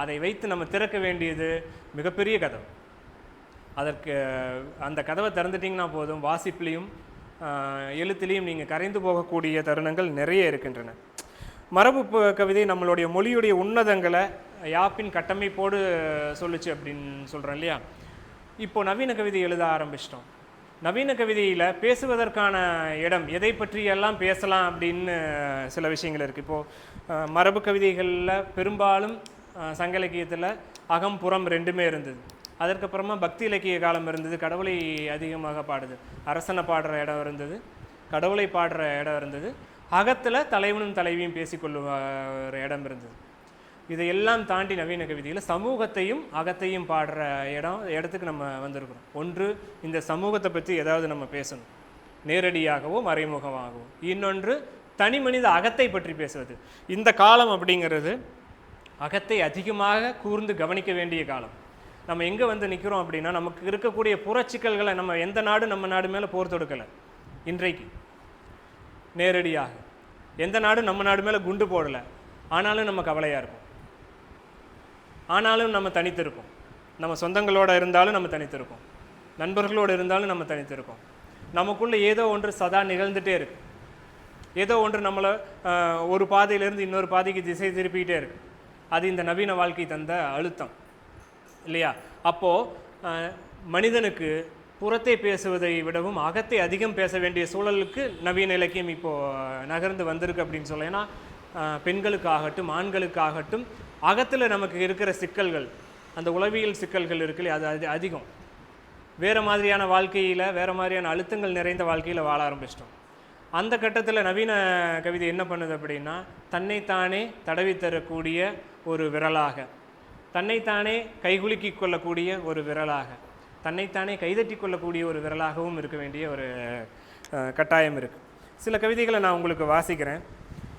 அதை வைத்து நம்ம திறக்க வேண்டியது மிகப்பெரிய கதவு. அதற்கு அந்த கதவை திறந்துட்டிங்கன்னா போதும், வாசிப்புலேயும் எழுத்துலேயும் நீங்கள் கரைந்து போகக்கூடிய தருணங்கள் நிறைய இருக்கின்றன. மரபு கவிதை நம்மளுடைய மொழியுடைய உன்னதங்களை யாப்பின் கட்டமைப்போடு சொல்லுச்சு அப்படின்னு சொல்கிறோம் இல்லையா? இப்போது நவீன கவிதை எழுத ஆரம்பிச்சிட்டோம். நவீன கவிதையில் பேசுவதற்கான இடம், எதை பற்றியெல்லாம் பேசலாம் அப்படின்னு சில விஷயங்கள் இருக்குது. இப்போது மரபு கவிதைகளில் பெரும்பாலும் சங்க இலக்கியத்தில் அகம் புறம் ரெண்டுமே இருந்தது. அதற்கப்புறமா பக்தி இலக்கிய காலம் இருந்தது, கடவுளை அதிகமாக பாடுது. அரசனை பாடுற இடம் இருந்தது, கடவுளை பாடுற இடம் இருந்தது. அகத்தில் தலைவனும் தலைவியும் பேசிக்கொள்ளுற இடம் இருந்தது. இதையெல்லாம் தாண்டி நவீன கவிதையில் சமூகத்தையும் அகத்தையும் பாடுற இடத்துக்கு நம்ம வந்திருக்கிறோம். ஒன்று, இந்த சமூகத்தை பற்றி ஏதாவது நம்ம பேசணும், நேரடியாகவோ மறைமுகமாகவோ. இன்னொன்று, தனி மனித அகத்தை பற்றி பேசுவது. இந்த காலம் அப்படிங்கிறது அகத்தை அதிகமாக கூர்ந்து கவனிக்க வேண்டிய காலம். நம்ம எங்கே வந்து நிற்கிறோம் அப்படின்னா, நமக்கு இருக்கக்கூடிய புறச்சிக்கல்களை நம்ம எந்த நாடு நம்ம நாடு மேலே போர் தொடுக்கலை. இன்றைக்கு நேரடியாக எந்த நாடு நம்ம நாடு மேலே குண்டு போடலை. ஆனாலும் நம்ம கவலையாக இருக்கும், ஆனாலும் நம்ம தனித்திருக்கோம். நம்ம சொந்தங்களோடு இருந்தாலும் நம்ம தனித்திருக்கோம், நண்பர்களோடு இருந்தாலும் நம்ம தனித்திருக்கோம். நமக்குள்ளே ஏதோ ஒன்று சதா நிகழ்ந்துகிட்டே இருக்கு. ஏதோ ஒன்று நம்மளை ஒரு பாதையிலேருந்து இன்னொரு பாதைக்கு திசை திருப்பிக்கிட்டே இருக்கு. அது இந்த நவீன வாழ்க்கை தந்த அழுத்தம் இல்லையா? அப்போது மனிதனுக்கு புறத்தை பேசுவதை விடவும் அகத்தை அதிகம் பேச வேண்டிய சூழலுக்கு நவீன இலக்கியம் இப்போது நகர்ந்து வந்திருக்கு அப்படின்னு சொல்ல. ஏன்னா பெண்களுக்காகட்டும் ஆண்களுக்காகட்டும் அகத்தில் நமக்கு இருக்கிற சிக்கல்கள், அந்த உளவியல் சிக்கல்கள் இருக்குல்லையே, அது அதிகம். வேறு மாதிரியான வாழ்க்கையில், வேறு மாதிரியான அழுத்தங்கள் நிறைந்த வாழ்க்கையில் வாழ ஆரம்பிச்சிட்டோம். அந்த கட்டத்தில் நவீன கவிதை என்ன பண்ணுது அப்படின்னா, தன்னைத்தானே தடவி தரக்கூடிய ஒரு விரலாக, தன்னைத்தானே கைகுலுக்கி கொள்ளக்கூடிய ஒரு விரலாக, தன்னைத்தானே கைதட்டி கொள்ளக்கூடிய ஒரு விரலாகவும் இருக்க வேண்டிய ஒரு கட்டாயம் இருக்குது. சில கவிதைகளை நான் உங்களுக்கு வாசிக்கிறேன்.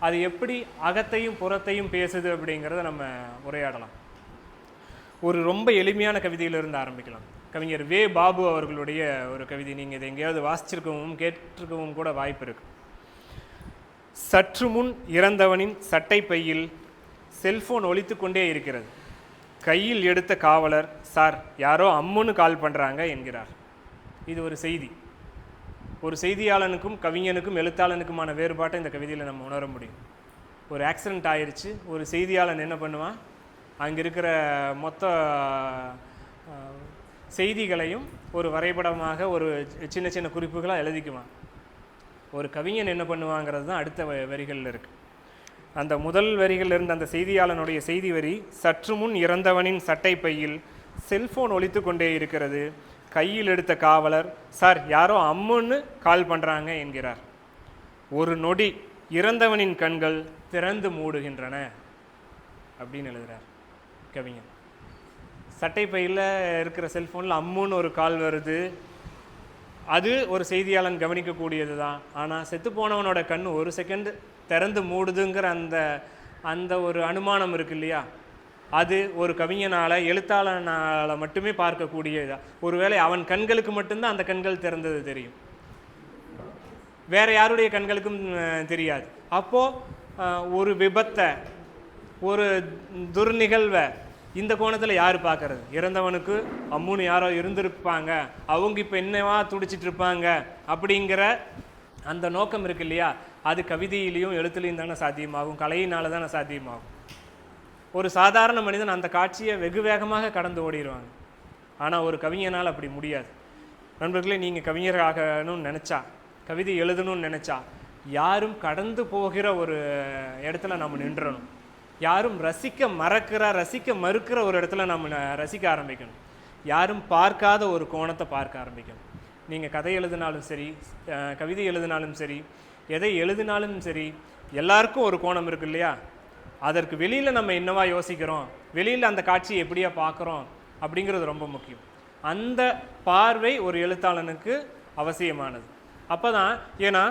அது எப்படி அகத்தையும் புறத்தையும் பேசுது அப்படிங்கிறத நம்ம உரையாடலாம். ஒரு ரொம்ப எளிமையான கவிதையிலிருந்து ஆரம்பிக்கலாம். கவிஞர் வே பாபு அவர்களுடைய ஒரு கவிதை. நீங்கள் இதை எங்கேயாவது வாசிச்சிருக்கவும் கேட்டிருக்கவும் கூட வாய்ப்பு இருக்குது. சற்று முன் இறந்தவனின் சட்டை பையில் செல்ஃபோன் ஒலித்து கொண்டே இருக்கிறது. கையில் எடுத்த காவலர், சார் யாரோ அம்முன்னு கால் பண்ணுறாங்க என்கிறார். இது ஒரு செய்தி. ஒரு செய்தியாளனுக்கும் கவிஞனுக்கும் எழுத்தாளனுக்குமான வேறுபாட்டை இந்த கவிதையில் நம்ம உணர முடியும். ஒரு ஆக்சிடெண்ட் ஆயிடுச்சு, ஒரு செய்தியாளன் என்ன பண்ணுவான், அங்கே இருக்கிற மொத்த செய்திகளையும் ஒரு வரைபடமாக ஒரு சின்ன சின்ன குறிப்புகளாக எழுதிக்குவான். ஒரு கவிஞன் என்ன பண்ணுவாங்கிறது தான் அடுத்த வரிகளில் இருக்குது. அந்த முதல் வரிகளில் இருந்த அந்த செய்தியாளனுடைய செய்தி வரி, சற்று முன் இறந்தவனின் சட்டை பையில் செல்போன் ஒலித்து கொண்டே இருக்கிறது. கையில் எடுத்த காவலர், சார் யாரோ அம்முன்னு கால் பண்ணுறாங்க என்கிறார். ஒரு நொடி இறந்தவனின் கண்கள் திறந்து மூடுகின்றன அப்படின்னு எழுதுகிறார் கவிஞன். சட்டை பையில் இருக்கிற செல்ஃபோனில் அம்முன்னு ஒரு கால் வருது, அது ஒரு செய்தியாளன் கவனிக்கக்கூடியது தான். ஆனால் செத்து போனவனோட கண் ஒரு செகண்ட் திறந்து மூடுதுங்கிற அந்த ஒரு அனுமானம் இருக்கு இல்லையா, அது ஒரு கவிஞனால் எழுத்தாளனால் மட்டுமே பார்க்கக்கூடியதா. ஒருவேளை அவன் கண்களுக்கு மட்டும்தான் அந்த கண்கள் திறந்தது தெரியும், வேற யாருடைய கண்களுக்கும் தெரியாது. அப்போது ஒரு விபத்தை, ஒரு துர்நிகழ்வை இந்த கோணத்தில் யார் பார்க்கறது? இறந்தவனுக்கு அம்முன்னு யாரோ இருந்திருப்பாங்க, அவங்க இப்போ என்னவா துடிச்சிட்டு இருப்பாங்க அப்படிங்கிற அந்த நோக்கம் இருக்கு இல்லையா, அது கவிதையிலையும் எழுத்துலையும் தானே சாத்தியமாகும், கலையினால தானே சாத்தியமாகும். ஒரு சாதாரண மனிதன் அந்த காட்சியை வெகு வேகமாக கடந்து ஓடிடுவாங்க. ஆனால் ஒரு கவிஞனால் அப்படி முடியாது. நண்பர்களே, நீங்கள் கவிஞராகணும்னு நினச்சா, கவிதை எழுதணும்னு நினச்சா, யாரும் கடந்து போகிற ஒரு இடத்துல நம்ம நின்றணும். யாரும் ரசிக்க மறுக்கிற ஒரு இடத்துல நம்ம ரசிக்க ஆரம்பிக்கணும். யாரும் பார்க்காத ஒரு கோணத்தை பார்க்க ஆரம்பிக்கணும். நீங்கள் கதை எழுதினாலும் சரி, கவிதை எழுதினாலும் சரி, எதை எழுதினாலும் சரி, எல்லாருக்கும் ஒரு கோணம் இருக்கு இல்லையா. அதற்கு வெளியில் நம்ம என்னவா யோசிக்கிறோம், வெளியில் அந்த காட்சியை எப்படியா பார்க்குறோம் அப்படிங்கிறது ரொம்ப முக்கியம். அந்த பார்வை ஒரு எழுத்தாளனுக்கு அவசியமானது. அப்போ தான், ஏன்னா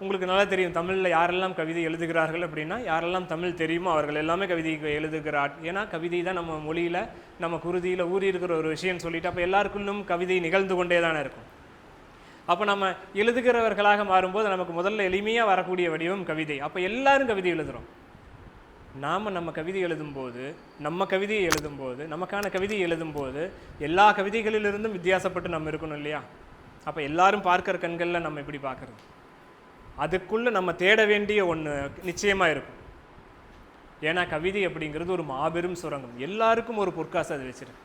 உங்களுக்கு நல்லா தெரியும், தமிழில் யாரெல்லாம் கவிதை எழுதுகிறார்கள் அப்படின்னா, யாரெல்லாம் தமிழ் தெரியுமோ அவர்கள் எல்லாமே கவிதை எழுதுகிறார். ஏன்னா கவிதை தான் நம்ம மொழியில், நம்ம குருதியில் ஊறி இருக்கிற ஒரு விஷயம்னு சொல்லிட்டு, அப்போ எல்லாருக்குள்ளும் கவிதை நிகழ்ந்து கொண்டே தானே இருக்கும். அப்போ நம்ம எழுதுகிறவர்களாக மாறும்போது நமக்கு முதல்ல எளிமையாக வரக்கூடிய வடிவம் கவிதை. அப்போ எல்லாரும் கவிதை எழுதுகிறோம். நம்ம கவிதையை எழுதும்போது, நமக்கான கவிதையை எழுதும்போது எல்லா கவிதைகளிலிருந்தும் வித்தியாசப்பட்டு நம்ம இருக்கணும் இல்லையா. அப்போ எல்லாரும் பார்க்குற கண்களில் நம்ம எப்படி பார்க்குறது, அதுக்குள்ளே நம்ம தேட வேண்டிய ஒன்று நிச்சயமாக இருக்கும். ஏன்னா கவிதை அப்படிங்கிறது ஒரு மாபெரும் சுரங்கம். எல்லாருக்கும் ஒரு பொற்காசு அது வச்சிருக்கு,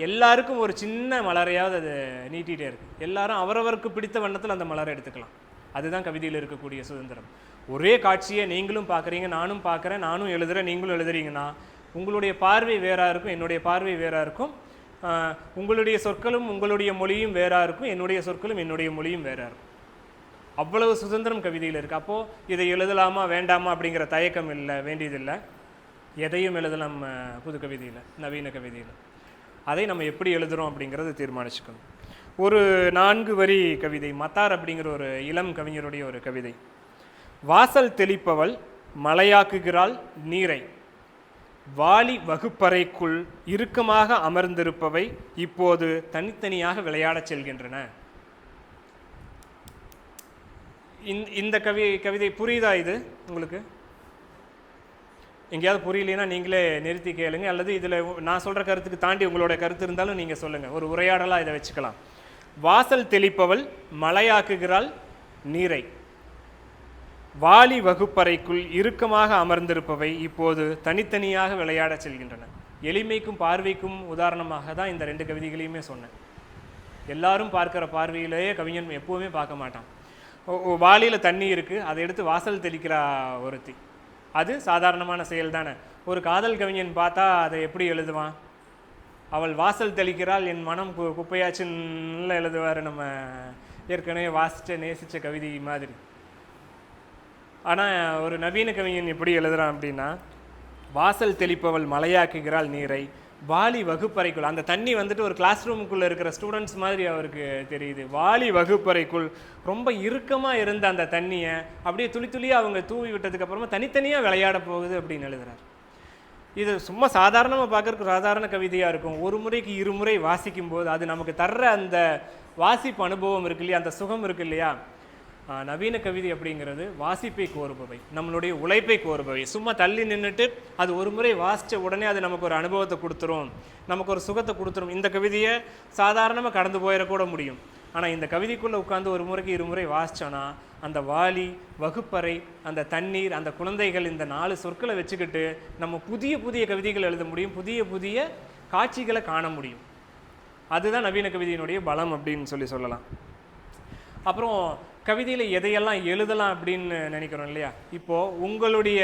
எல்லாருக்கும் ஒரு சின்ன மலரையாவது அது நீட்டிகிட்டே இருக்குது. எல்லாரும் அவரவருக்கு பிடித்த வண்ணத்தில் அந்த மலரை எடுத்துக்கலாம். அதுதான் கவிதையில் இருக்கக்கூடிய சுதந்திரம். ஒரே காட்சியை நீங்களும் பார்க்குறீங்க, நானும் பார்க்குறேன், நானும் எழுதுகிறேன், நீங்களும் எழுதுறீங்கன்னா உங்களுடைய பார்வை வேறாக இருக்கும், என்னுடைய பார்வை வேறாக இருக்கும். உங்களுடைய சொற்களும் உங்களுடைய மொழியும் வேறாக இருக்கும், என்னுடைய சொற்களும் என்னுடைய மொழியும் வேறாக இருக்கும். அவ்வளவு சுதந்திரம் கவிதையில் இருக்குது. அப்போது இதை எழுதலாமா வேண்டாமா அப்படிங்கிற தயக்கம் இல்லை, வேண்டியதில்லை. எதையும் எழுதலாம் புது கவிதையில், நவீன கவிதையில். அதை நம்ம எப்படி எழுதுகிறோம் அப்படிங்கிறது தீர்மானிச்சுக்கணும். ஒரு 4 வரி கவிதை, மத்தார் அப்படிங்கிற ஒரு இளம் கவிஞருடைய ஒரு கவிதை. வாசல் தெளிப்பவள் மலையாக்குகிறாள் நீரை, வாலி வகுப்பறைக்குள் இறுக்கமாக அமர்ந்திருப்பவை இப்போது தனித்தனியாக விளையாடச் செல்கின்றன. இந்த கவிதை புரியுதா? இது உங்களுக்கு எங்கேயாவது புரியலைன்னா நீங்களே நிறுத்தி கேளுங்க, அல்லது இதில் நான் சொல்கிற கருத்துக்கு தாண்டி உங்களோட கருத்து இருந்தாலும் நீங்கள் சொல்லுங்கள். ஒரு உரையாடலாக இதை வச்சுக்கலாம். வாசல் தெளிப்பவள் மலையாக்குகிறாள் நீரை, வாலி வகுப்பறைக்குள் இறுக்கமாக அமர்ந்திருப்பவை இப்போது தனித்தனியாக விளையாடச் செல்கின்றன. எளிமைக்கும் பார்வைக்கும் உதாரணமாக தான் இந்த 2 கவிதைகளையுமே சொன்னேன். எல்லாரும் பார்க்குற பார்வையிலேயே கவிஞன் எப்போவுமே பார்க்க மாட்டான். வாளியில் தண்ணி இருக்குது, அதை எடுத்து வாசல் தெளிக்கிற ஒருத்தி, அது சாதாரணமான செயல் தானே. ஒரு காதல் கவிஞன் பார்த்தா அதை எப்படி எழுதுவான்? அவள் வாசல் தெளிக்கிறாள் என் மனம் குப்பையாச்சுன்னு எழுதுவார், நம்ம ஏற்கனவே வாசித்த நேசித்த கவிதை மாதிரி. ஆனால் ஒரு நவீன கவிஞன் எப்படி எழுதுகிறான் அப்படின்னா, வாசல் தெளிப்பவள் மலையாக்குகிறாள் நீரை, வாலி வகுப்பறைக்குள், அந்த தண்ணி வந்துட்டு ஒரு கிளாஸ் ரூமுக்குள்ளே இருக்கிற ஸ்டூடெண்ட்ஸ் மாதிரி அவருக்கு தெரியுது. வாலி வகுப்பறைக்குள் ரொம்ப இறுக்கமாக இருந்த அந்த தண்ணியை அப்படியே துளி துளியாக அவங்க தூவி விட்டதுக்கப்புறமா தனித்தனியாக விளையாட போகுது அப்படின்னு எழுதுகிறார். இது சும்மா சாதாரணமாக பார்க்குறதுக்கு சாதாரண கவிதையாக இருக்கும். ஒரு முறைக்கு 2 முறை வாசிக்கும்போது அது நமக்கு தர்ற அந்த வாசிப்பு அனுபவம் இருக்கு இல்லையா, அந்த சுகம் இருக்கு இல்லையா. நவீன கவிதை அப்படிங்கிறது வாசிப்பை கோருபவை, நம்மளுடைய உழைப்பை கோருபவை. சும்மா தள்ளி நின்றுட்டு அது ஒரு முறை வாசித்த உடனே அது நமக்கு ஒரு அனுபவத்தை கொடுத்துரும், நமக்கு ஒரு சுகத்தை கொடுத்துரும். இந்த கவிதையை சாதாரணமாக கடந்து போயிடக்கூட முடியும். ஆனால் இந்த கவிதைக்குள்ளே உட்காந்து ஒரு முறைக்கு 2 முறை வாசித்தோன்னா அந்த வாலி, வகுப்பறை, அந்த தண்ணீர், அந்த குழந்தைகள், இந்த 4 சொற்களை வச்சுக்கிட்டு நம்ம புதிய புதிய கவிதைகள் எழுத முடியும், புதிய புதிய காட்சிகளை காண முடியும். அதுதான் நவீன கவிதையினுடைய பலம் அப்படின்னு சொல்லலாம். அப்புறம் கவிதையில் எதையெல்லாம் எழுதலாம் அப்படின்னு நினைக்கிறோம் இல்லையா? இப்போது உங்களுடைய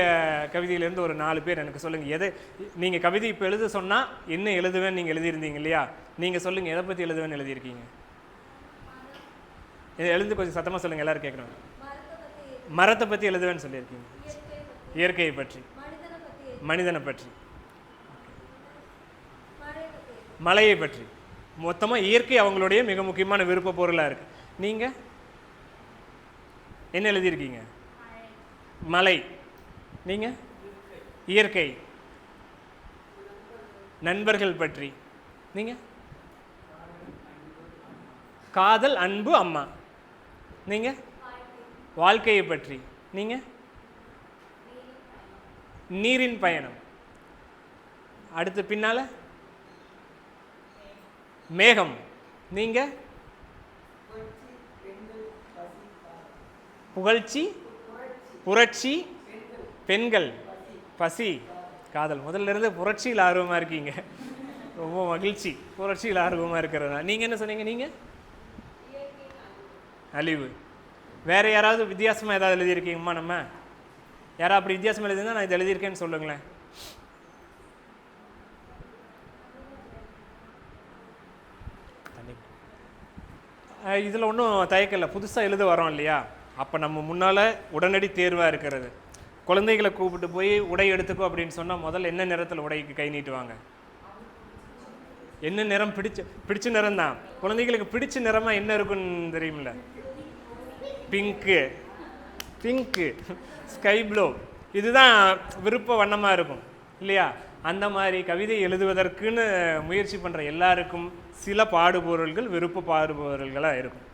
கவிதையிலேருந்து ஒரு 4 பேர் எனக்கு சொல்லுங்கள். எதை நீங்கள் கவிதை இப்போ எழுத சொன்னால் என்ன எழுதுவேன்னு நீங்கள் எழுதியிருந்தீங்க இல்லையா? நீங்கள் சொல்லுங்கள், எதை பற்றி எழுதுவேன்னு எழுதியிருக்கீங்க? எழுந்து கொஞ்சம் சத்தமாக சொல்லுங்கள், எல்லோரும் கேட்குறோம். மரத்தை பற்றி எழுதுவேன்னு சொல்லியிருக்கீங்க. இயற்கையை பற்றி, மனிதனை பற்றி, மலையை பற்றி. மொத்தமாக இயற்கை அவங்களுடைய மிக முக்கியமான விருப்ப பொருளாக இருக்குது. நீங்கள் என்ன எழுதியிருக்கீங்க? மலை. நீங்கள் இயற்கை, நண்பர்கள் பற்றி. நீங்கள் காதல், அன்பு, அம்மா. நீங்கள் வாழ்க்கையை பற்றி. நீங்கள் நீரின் பயணம். அடுத்து பின்னால் மேகம். நீங்கள் புகழ்ச்சி, புரட்சி, பெண்கள், பசி, காதல். முதல்ல இருந்து புரட்சியில் ஆர்வமாக இருக்கீங்க, ரொம்ப மகிழ்ச்சி. புரட்சியில் ஆர்வமாக இருக்கிறதா. நீங்கள் என்ன சொன்னீங்க? நீங்கள் அழிவு. வேறு யாராவது வித்தியாசமாக ஏதாவது எழுதியிருக்கீங்கம்மா? நம்ம யாராவது அப்படி வித்தியாசமாக எழுதியிருந்தா நான் இது எழுதியிருக்கேன்னு சொல்லுங்களேன். இதில் ஒன்றும் தயக்கலை, புதுசாக எழுத வரோம் இல்லையா? அப்போ நம்ம முன்னால் உடனடி தேர்வாக இருக்கிறது. குழந்தைகளை கூப்பிட்டு போய் உடை எடுத்துக்கோ அப்படின்னு சொன்னால் முதல்ல என்ன நிறத்தில் உடைக்கு கை நீட்டுவாங்க? என்ன நிறம்? பிடிச்ச நிறம் தான். குழந்தைகளுக்கு பிடிச்ச நிறமாக என்ன இருக்குன்னு தெரியுமில்ல? பிங்க்கு, ஸ்கை ப்ளூ, இதுதான் விருப்ப வண்ணமாக இருக்கும் இல்லையா? அந்த மாதிரி கவிதை எழுதுவதற்குன்னு முயற்சி பண்ணுற எல்லாருக்கும் சில பாடுபொருள்கள் விருப்ப பாடுபொருள்களாக இருக்கும்.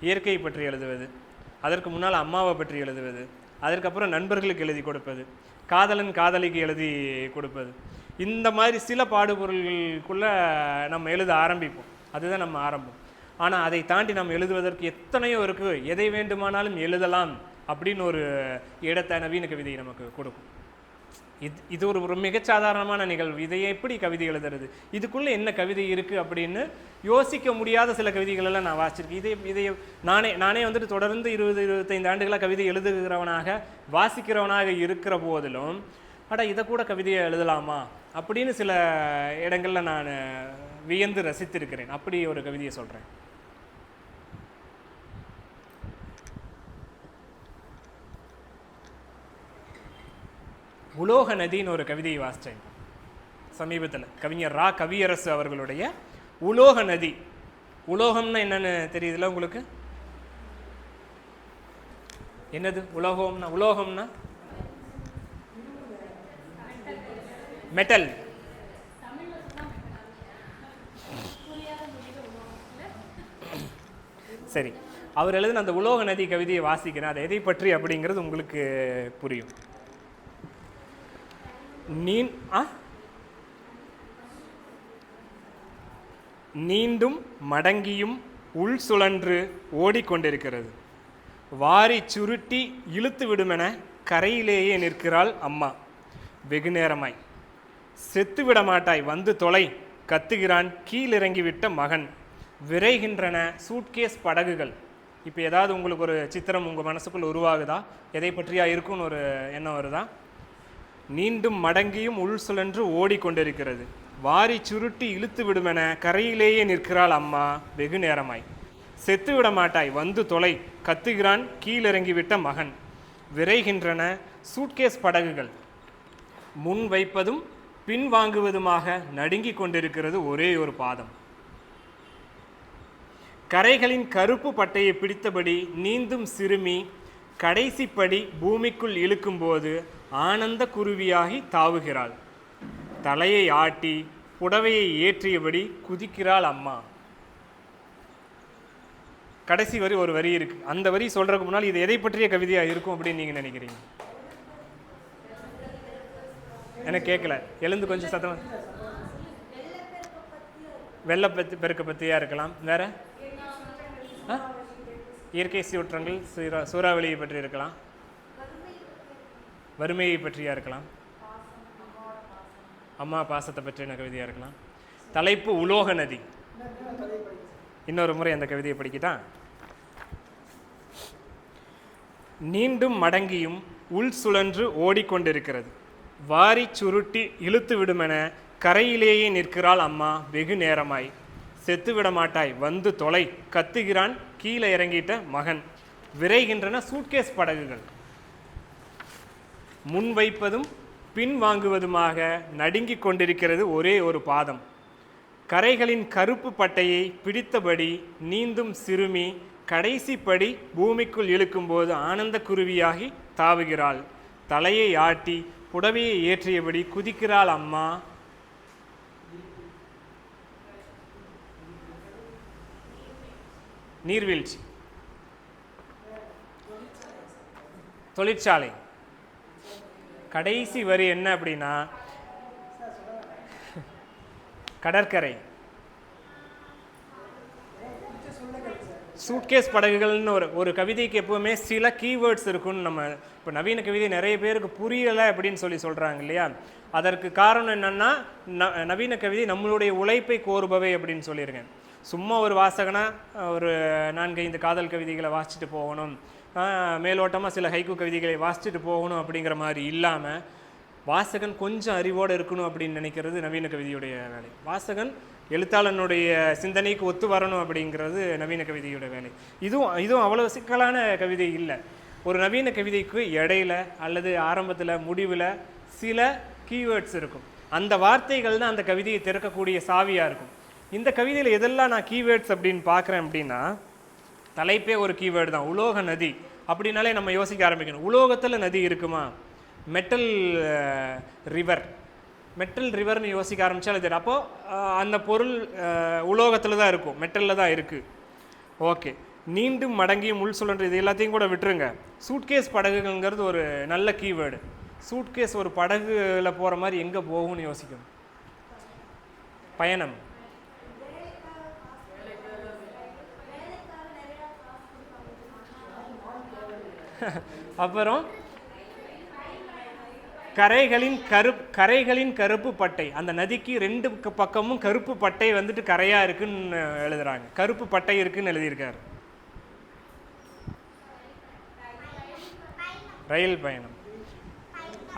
இயற்கை பற்றி எழுதுவது, அதற்கு முன்னால் அம்மாவை பற்றி எழுதுவது, அதற்கப்புறம் நண்பர்களுக்கு எழுதி கொடுப்பது, காதலன் காதலிக்கு எழுதி கொடுப்பது, இந்த மாதிரி சில பாடுபொருள்களுக்குள்ளே நம்ம எழுத ஆரம்பிப்போம். அதுதான் நம்ம ஆரம்பம். ஆனால் அதை தாண்டி நம்ம எழுதுவதற்கு எத்தனையோ இருக்குது. எதை வேண்டுமானாலும் எழுதலாம் அப்படின்னு ஒரு இடத்தை நவீன கவிதை நமக்கு கொடுக்கும். இது ஒரு மிகச்சாதாரணமான நிகழ்வு. இதை எப்படி கவிதை எழுதுறது, இதுக்குள்ளே என்ன கவிதை இருக்குது அப்படின்னு யோசிக்க முடியாத சில கவிதைகளெல்லாம் நான் வாசிச்சிருக்கேன். இதை நானே வந்துட்டு தொடர்ந்து 20-25 ஆண்டுகளாக கவிதை எழுதுகிறவனாக வாசிக்கிறவனாக இருக்கிற போதிலும் இதை கூட கவிதையை எழுதலாமா அப்படின்னு சில இடங்களில் நான் வியந்து ரசித்திருக்கிறேன். அப்படி ஒரு கவிதையை சொல்கிறேன். உலோக நதின்னு ஒரு கவிதையை வாசித்தேன் சமீபத்தில். கவிஞர் ரா கவியரசு அவர்களுடைய உலோக நதி. உலோகம்னா என்னன்னு தெரியுதுல்ல உங்களுக்கு? என்னது உலோகம்னா மெட்டல். சரி, அவர் எழுதின அந்த உலோக நதி கவிதையை வாசிக்கிறேன். அது எதை பற்றி அப்படிங்கிறது உங்களுக்கு புரியும். நீண்டும் மடங்கியும் உள் சுழன்று ஓடிக்கொண்டிருக்கிறது. வாரி சுருட்டி இழுத்து விடுமென கரையிலேயே நிற்கிறாள் அம்மா வெகு நேரமாய். செத்து விட மாட்டாய் வந்து தொலை கத்துகிறான் கீழிறங்கிவிட்ட மகன். விரைகின்றன சூட்கேஸ் படகுகள். இப்போ ஏதாவது உங்களுக்கு ஒரு சித்திரம் உங்கள் மனசுக்குள் உருவாகுதா? எதை பற்றியா இருக்குன்னு ஒரு எண்ணம் வருதா? நீண்டும் மடங்கியும் உள் சுழன்று ஓடிக்கொண்டிருக்கிறது. வாரி சுருட்டி இழுத்து விடுமென கரையிலேயே நிற்கிறாள் அம்மா வெகு நேரமாய். செத்து விட மாட்டாய் வந்து தொலை கத்துகிறான் கீழிறங்கிவிட்ட மகன். விரைகின்றன சூட்கேஸ் படகுகள். முன் வைப்பதும் பின் வாங்குவதுமாக நடுங்கிக் கொண்டிருக்கிறது ஒரே ஒரு பாதம். கரைகளின் கருப்பு பட்டையை பிடித்தபடி நீந்தும் சிறுமி கடைசிப்படி பூமிக்குள் இழுக்கும்போது ஆனந்த குருவியாகி தாவுகிறாள். தலையை ஆட்டி புடவையை ஏற்றியபடி குதிக்கிறாள் அம்மா. கடைசி வரி ஒரு வரி இருக்கு. அந்த வரி சொல்றதுக்கு முன்னால் இது எதை பற்றிய கவிதையா இருக்கும் அப்படின்னு நீங்க நினைக்கிறீங்க? எனக்கு கேட்கல, எழுந்து கொஞ்சம் சத்தமா. வெள்ளப்பெருக்க பற்றியா இருக்கலாம். வேற இயற்கை சீற்றங்கள், சூறாவளியை பற்றி இருக்கலாம். வறுமையை பற்றியா இருக்கலாம். அம்மா பாசத்தை பற்றின கவிதையாக இருக்கலாம். தலைப்பு உலோக நதி. இன்னொரு முறை அந்த கவிதையை படிக்கிட்டான். நீண்டும் மடங்கியும் உள் சுழன்று ஓடிக்கொண்டிருக்கிறது. வாரி சுருட்டி இழுத்து விடுமென கரையிலேயே நிற்கிறாள் அம்மா வெகு நேரமாய். செத்து விட மாட்டாய் வந்து தொலை கத்துகிறான் கீழே இறங்கிட்ட மகன். விரைகின்றன சூட்கேஸ் படகுகள். முன் வைப்பதும் பின் வாங்குவதுமாக நடுங்கிக் கொண்டிருக்கிறது ஒரே ஒரு பாதம். கரைகளின் கருப்பு பட்டையை பிடித்தபடி நீந்தும் சிறுமி கடைசி படி பூமிக்குள் இழுக்கும்போது ஆனந்த குருவியாகி தாவுகிறாள். தலையை ஆட்டி புடவையை ஏற்றியபடி குதிக்கிறாள் அம்மா. நீர்வீழ்ச்சி, தொழிற்சாலை. கடைசி வரி என்ன அப்படின்னா கடற்கரை. சூட்கேஸ் படகுகள்னு ஒரு கவிதைக்கு எப்பவுமே சில கீவேர்ட்ஸ் இருக்குன்னு நம்ம இப்போ நவீன கவிதை நிறைய பேருக்கு புரியலை அப்படின்னு சொல்கிறாங்க இல்லையா. அதற்கு காரணம் என்னன்னா நவீன கவிதை நம்மளுடைய உழைப்பை கோருபவை அப்படின்னு சொல்லியிருக்கேன். சும்மா ஒரு வாசகனா ஒரு 4-5 காதல் கவிதைகளை வாசிச்சுட்டு போகணும், மேலோட்டமாக சில ஹைக்கூ கவிதைகளை வாசிச்சுட்டு போகணும் அப்படிங்கிற மாதிரி இல்லாமல் வாசகன் கொஞ்சம் அறிவோடு இருக்கணும் அப்படின்னு நினைக்கிறது நவீன கவிதையுடைய வேலை. வாசகன் எழுத்தாளனுடைய சிந்தனைக்கு ஒத்து வரணும் அப்படிங்கிறது நவீன கவிதையோட வேலை. இதுவும் அவ்வளோ சிக்கலான கவிதை இல்லை. ஒரு நவீன கவிதைக்கு இடையில அல்லது ஆரம்பத்தில் முடிவில் சில கீவேர்ட்ஸ் இருக்கும். அந்த வார்த்தைகள் தான் அந்த கவிதையை திறக்கக்கூடிய சாவியாக இருக்கும். இந்த கவிதையில் எதெல்லாம் நான் கீவேர்ட்ஸ் அப்படின்னு பார்க்குறேன் அப்படின்னா, தலைப்பே ஒரு கீவேர்டு தான், உலோக நதி. அப்படின்னாலே நம்ம யோசிக்க ஆரம்பிக்கணும், உலோகத்தில் நதி இருக்குமா? மெட்டல் ரிவர், மெட்டல் ரிவர்னு யோசிக்க ஆரம்பித்தாலும் தெரியும். அப்போது அந்த பொருள் உலோகத்தில் தான் இருக்கும், மெட்டலில் தான் இருக்குது. ஓகே, நீண்டும் மடங்கியும் உள் சுழன்று இது எல்லாத்தையும் கூட விட்டுருங்க. சூட்கேஸ் படகுங்கிறது ஒரு நல்ல கீவேர்டு. சூட்கேஸ் ஒரு படகுல போகிற மாதிரி எங்கே போகும்னு யோசிக்கணும். பயணம், அப்புறம் கரைகளின் கருப்பு பட்டை. அந்த நதிக்கு 2 பக்கமும் கருப்பு பட்டை வந்துட்டு கரையா இருக்குன்னு எழுதுறாங்க. கருப்பு பட்டை இருக்குன்னு எழுதியிருக்காரு. ரயில் பயணம்.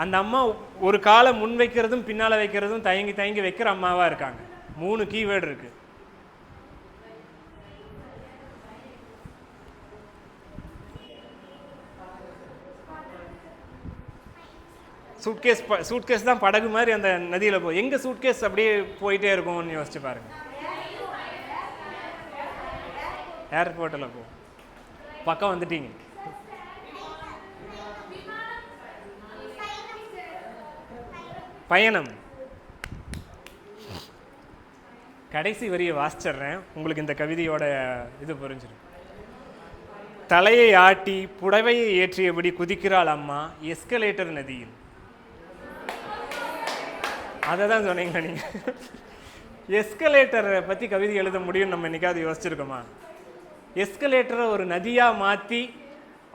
அந்த அம்மா ஒரு காலை முன் வைக்கிறதும் பின்னால வைக்கிறதும் தயங்கி தயங்கி வைக்கிற அம்மாவா இருக்காங்க. 3 கீவேர்டு இருக்கு. சூட்கேஸ் தான் படகு மாதிரி அந்த நதியில் எங்கே சூட்கேஸ் அப்படியே போயிட்டே இருக்கும்னு யோசிச்சு பாருங்க. ஏர்போர்ட்டில் பக்கம் வந்துட்டீங்க. பயணம். கடைசி வரியை வாசிச்சிடுறேன், உங்களுக்கு இந்த கவிதையோட இது புரிஞ்சிடும். தலையை ஆட்டி புடவையை ஏற்றியபடி குதிக்கிறாள் அம்மா எஸ்கலேட்டர் நதியில். அதை தான் சொன்னீங்க நீங்கள். எஸ்கலேட்டரை பற்றி கவிதை எழுத முடியும்னு நம்ம என்னைக்காவது யோசிச்சிருக்கோமா? எஸ்கலேட்டரை ஒரு நதியாக மாற்றி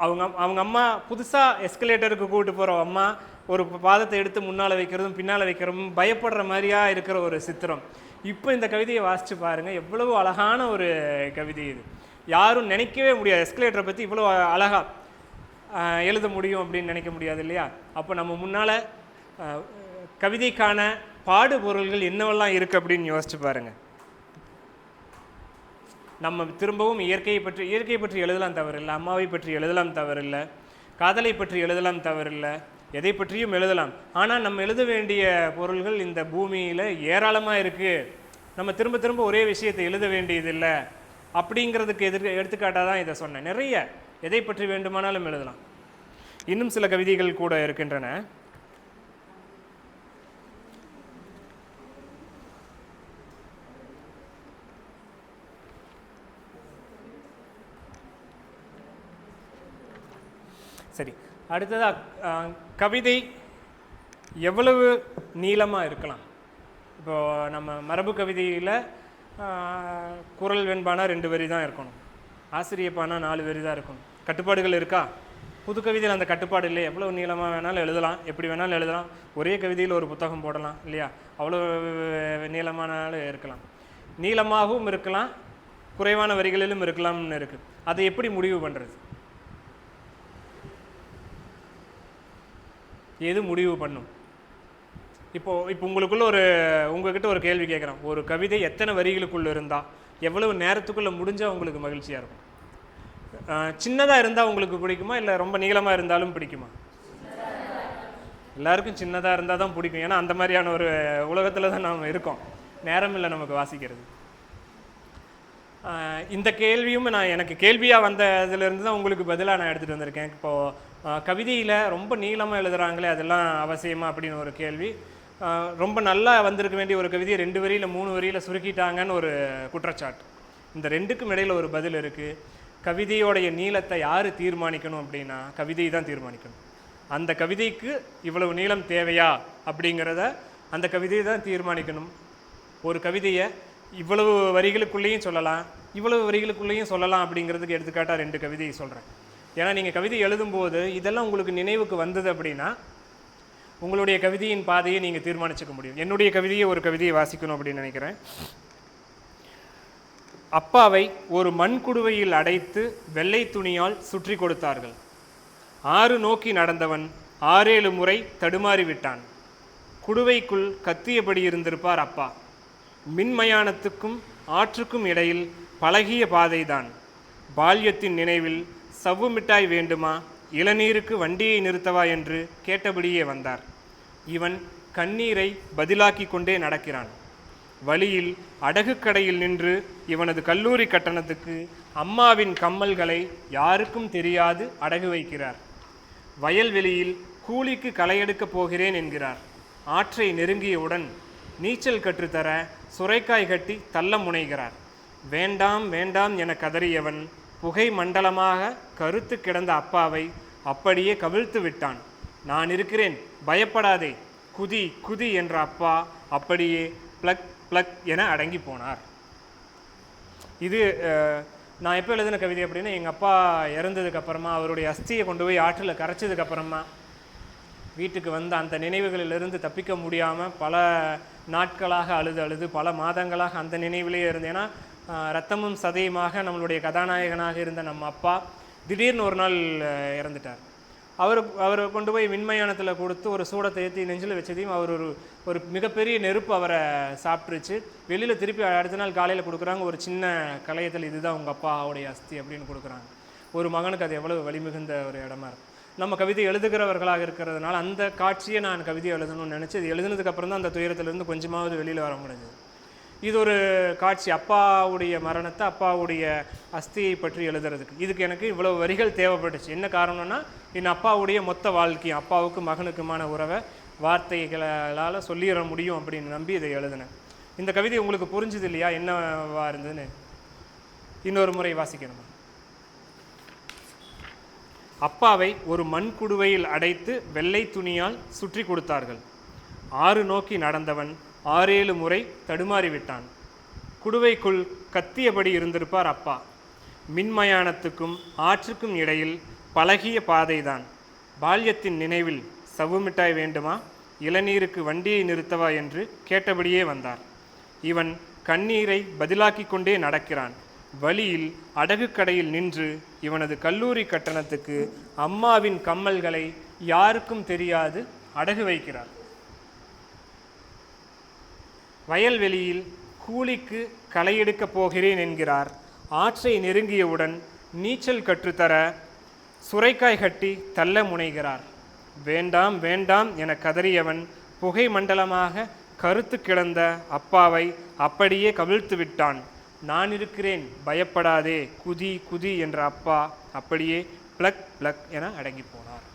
அவங்க அம்மா புதுசாக எஸ்கலேட்டருக்கு கூப்பிட்டு போகிற அம்மா ஒரு பாதத்தை எடுத்து முன்னால் வைக்கிறதும் பின்னால் வைக்கிறதும் பயப்படுற மாதிரியாக இருக்கிற ஒரு சித்திரம். இப்போ இந்த கவிதையை வாசித்து பாருங்கள், எவ்வளவு அழகான ஒரு கவிதை இது. யாரும் நினைக்கவே முடியாது எஸ்கலேட்டரை பற்றி இவ்வளோ அழகாக எழுத முடியும் அப்படின்னு நினைக்க முடியாது இல்லையா? அப்போ நம்ம முன்னால் கவிதைக்கான பாடுபொருள்கள் என்னவெல்லாம் இருக்குது அப்படின்னு யோசிச்சு பாருங்கள். நம்ம திரும்பவும் இயற்கையை பற்றி எழுதலாம் தவறில்லை, அம்மாவை பற்றி எழுதலாம் தவறில்லை, காதலை பற்றி எழுதலாம் தவறில்லை, எதை பற்றியும் எழுதலாம். ஆனால் நம்ம எழுத வேண்டிய பொருள்கள் இந்த பூமியில் ஏராளமாக இருக்குது. நம்ம திரும்ப திரும்ப ஒரே விஷயத்தை எழுத வேண்டியதில்லை அப்படிங்கிறதுக்கு எடுத்துக்காட்டாக தான் இதை சொன்னேன். நிறைய எதை பற்றி வேண்டுமானாலும் எழுதலாம். இன்னும் சில கவிதைகள் கூட இருக்கின்றன. சரி, அடுத்ததாக கவிதை எவ்வளவு நீளமாக இருக்கலாம்? இப்போது நம்ம மரபு கவிதையில் குரல் வெண்பானா 2 வரி தான் இருக்கணும், ஆசிரியப்பானா 4 வரி தான் இருக்கணும். கட்டுப்பாடுகள் இருக்கா? புது கவிதையில் அந்த கட்டுப்பாடு இல்லை. எவ்வளோ நீளமாக வேணாலும் எழுதலாம், எப்படி வேணாலும் எழுதலாம். ஒரே கவிதையில் ஒரு புத்தகம் போடலாம் இல்லையா? அவ்வளோ நீளமானாலும் இருக்கலாம். நீளமாகவும் இருக்கலாம், குறைவான வரிகளிலும் இருக்கலாம்னு இருக்குது. அதை எப்படி முடிவு பண்ணுறது? எது முடிவு பண்ணும்? இப்போ உங்களுக்குள்ள உங்ககிட்ட ஒரு கேள்வி கேட்குறேன். ஒரு கவிதை எத்தனை வரிகளுக்குள்ளே இருந்தால், எவ்வளவு நேரத்துக்குள்ளே முடிஞ்சால் உங்களுக்கு மகிழ்ச்சியாக இருக்கும்? சின்னதாக இருந்தால் உங்களுக்கு பிடிக்குமா, இல்லை ரொம்ப நீளமாக இருந்தாலும் பிடிக்குமா? எல்லாருக்கும் சின்னதாக இருந்தால் தான் பிடிக்கும். ஏன்னா அந்த மாதிரியான ஒரு உலகத்தில் தான் நாம் இருக்கோம். நேரம் இல்லை நமக்கு வாசிக்கிறது. இந்த கேள்வியும் எனக்கு கேள்வியாக வந்ததுலேருந்து தான் உங்களுக்கு பதிலாக நான் எடுத்துகிட்டு வந்திருக்கேன். இப்போது கவிதையில் ரொம்ப நீளமாக எழுதுகிறாங்களே, அதெல்லாம் அவசியமா அப்படின்னு ஒரு கேள்வி. ரொம்ப நல்லா வந்திருக்க வேண்டிய ஒரு கவிதையை 2 வரியில் 3 வரியில் சுருக்கிட்டாங்கன்னு ஒரு குற்றச்சாட்டு. இந்த ரெண்டுக்கும் இடையில் ஒரு பதில் இருக்குது. கவிதையோடைய நீளத்தை யார் தீர்மானிக்கணும் அப்படின்னா, கவிதை தான் தீர்மானிக்கணும். அந்த கவிதைக்கு இவ்வளவு நீளம் தேவையா அப்படிங்கிறத அந்த கவிதை தான் தீர்மானிக்கணும். ஒரு கவிதையை இவ்வளவு வரிகளுக்குள்ளேயும் சொல்லலாம், இவ்வளவு வரிகளுக்குள்ளேயும் சொல்லலாம் அப்படிங்கிறதுக்கு எடுத்துக்காட்டாக 2 கவிதையை சொல்கிறேன். ஏன்னா நீங்கள் கவிதை எழுதும்போது இதெல்லாம் உங்களுக்கு நினைவுக்கு வந்தது அப்படின்னா உங்களுடைய கவிதையின் பாதையை நீங்கள் தீர்மானிச்சுக்க முடியும். என்னுடைய கவிதையை ஒரு கவிதையை வாசிக்கணும் அப்படின்னு நினைக்கிறேன். அப்பாவை ஒரு மண் குடுவையில் அடைத்து வெள்ளை துணியால் சுற்றி கொடுத்தார்கள். 6 நோக்கி நடந்தவன் 6-7 முறை தடுமாறி விட்டான். குடுவைக்குள் கத்தியபடி இருந்திருப்பார் அப்பா. மின்மயானத்துக்கும் ஆற்றுக்கும் இடையில் பழகிய பாதைதான். பால்யத்தின் நினைவில் சவ்வு மிட்டாய் வேண்டுமா, இளநீருக்கு வண்டியை நிறுத்தவா என்று கேட்டபடியே வந்தார். இவன் கண்ணீரை பதிலாக்கி கொண்டே நடக்கிறான். வழியில் அடகு கடையில் நின்று இவனது கல்லூரி கட்டணத்துக்கு அம்மாவின் கம்மல்களை யாருக்கும் தெரியாது அடகு வைக்கிறார். வயல்வெளியில் கூலிக்கு களையெடுக்கப் போகிறேன் என்கிறார். ஆற்றை நெருங்கியவுடன் நீச்சல் கற்றுத்தர சுரைக்காய் கட்டி தள்ள முனைகிறார். வேண்டாம் வேண்டாம் என கதறியவன் புகை மண்டலமாக கருத்து கிடந்த அப்பாவை அப்படியே கவிழ்த்து விட்டான். நான் இருக்கிறேன், பயப்படாதே, குதி குதி என்ற அப்பா அப்படியே பிளக் பிளக் என அடங்கி போனார். இது நான் எப்போ எழுதின கவிதை அப்படின்னா, எங்கள் அப்பா இறந்ததுக்கப்புறமா அவருடைய அஸ்தியை கொண்டு போய் ஆற்றில் கரைச்சதுக்கப்புறமா வீட்டுக்கு வந்த அந்த நினைவுகளிலிருந்து தப்பிக்க முடியாமல் பல நாட்களாக அழுது பல மாதங்களாக அந்த நினைவிலேயே இருந்தேன். ஏன்னா ரத்தமும் சதையுமாக நம்மளுடைய கதாநாயகனாக இருந்த நம்ம அப்பா திடீர்னு ஒரு நாள் இறந்துட்டார். அவரை கொண்டு போய் மின்மயானத்தில் கொடுத்து ஒரு சூடத்தை ஏற்றி நெஞ்சில் வச்சதையும் அவர் ஒரு மிகப்பெரிய நெருப்பு அவரை சாப்பிட்டுருச்சு. வெளியில் திருப்பி அடுத்த நாள் காலையில் கொடுக்குறாங்க ஒரு சின்ன கலையத்தில், இதுதான் உங்கள் அப்பாவுடைய அஸ்தி அப்படின்னு கொடுக்குறாங்க. ஒரு மகனுக்கு அது எவ்வளோ வலிமிகுந்த ஒரு இடமா இருக்கும். நம்ம கவிதை எழுதுகிறவர்களாக இருக்கிறதுனால அந்த காட்சியை நான் கவிதை எழுதணும்னு நினச்சி இது எழுதுனதுக்கப்புறம் தான் அந்த துயரத்திலேருந்து கொஞ்சமாவது வெளியில் வர முடிஞ்சது. இது ஒரு காட்சி, அப்பாவுடைய மரணத்தை, அப்பாவுடைய அஸ்தியை பற்றி எழுதுறதுக்கு. இதுக்கு எனக்கு இவ்வளவு வரிகள் தேவைப்பட்டுச்சு. என்ன காரணம்னா, என் அப்பாவுடைய மொத்த வாழ்க்கையும் அப்பாவுக்கும் மகனுக்குமான உறவை வார்த்தைகளால் சொல்லிட முடியும் அப்படின்னு நம்பி இதை எழுதினேன். இந்த கவிதை உங்களுக்கு புரிஞ்சுது இல்லையா, என்னவா இருந்ததுன்னு? இன்னொரு முறை வாசிக்கணுமா? அப்பாவை ஒரு மண் குடுவையில் அடைத்து வெள்ளை துணியால் சுற்றி கொடுத்தார்கள். 6 நோக்கி நடந்தவன் 6-7 முறை தடுமாறி விட்டான். குடுவைக்குள் கத்தியபடி இருந்திருப்பார் அப்பா. மின்மயானத்துக்கும் ஆற்றுக்கும் இடையில் பழகிய பாதைதான். பால்யத்தின் நினைவில் சவ்வு மிட்டாய் வேண்டுமா, இளநீருக்கு வண்டியை நிறுத்தவா என்று கேட்டபடியே வந்தார். இவன் கண்ணீரை பதிலாக்கி கொண்டே நடக்கிறான். வழியில் அடகு கடையில் நின்று இவனது கல்லூரி கட்டணத்துக்கு அம்மாவின் கம்மல்களை யாருக்கும் தெரியாது அடகு வைக்கிறார். வயல்வெளியில் கூலிக்கு களையெடுக்கப் போகிறேன் என்கிறார். ஆற்றை நெருங்கியவுடன் நீச்சல் கற்றுத்தர சுரைக்காய் கட்டி தள்ள முனைகிறார். வேண்டாம் வேண்டாம் என கதறியவன் புகை மண்டலமாக கருத்து கிடந்த அப்பாவை அப்படியே கவிழ்த்து விட்டான். நான் இருக்கிறேன், பயப்படாதே, குதி குதி என்ற அப்பா அப்படியே பிளக் பிளக் என அடங்கி போனார்.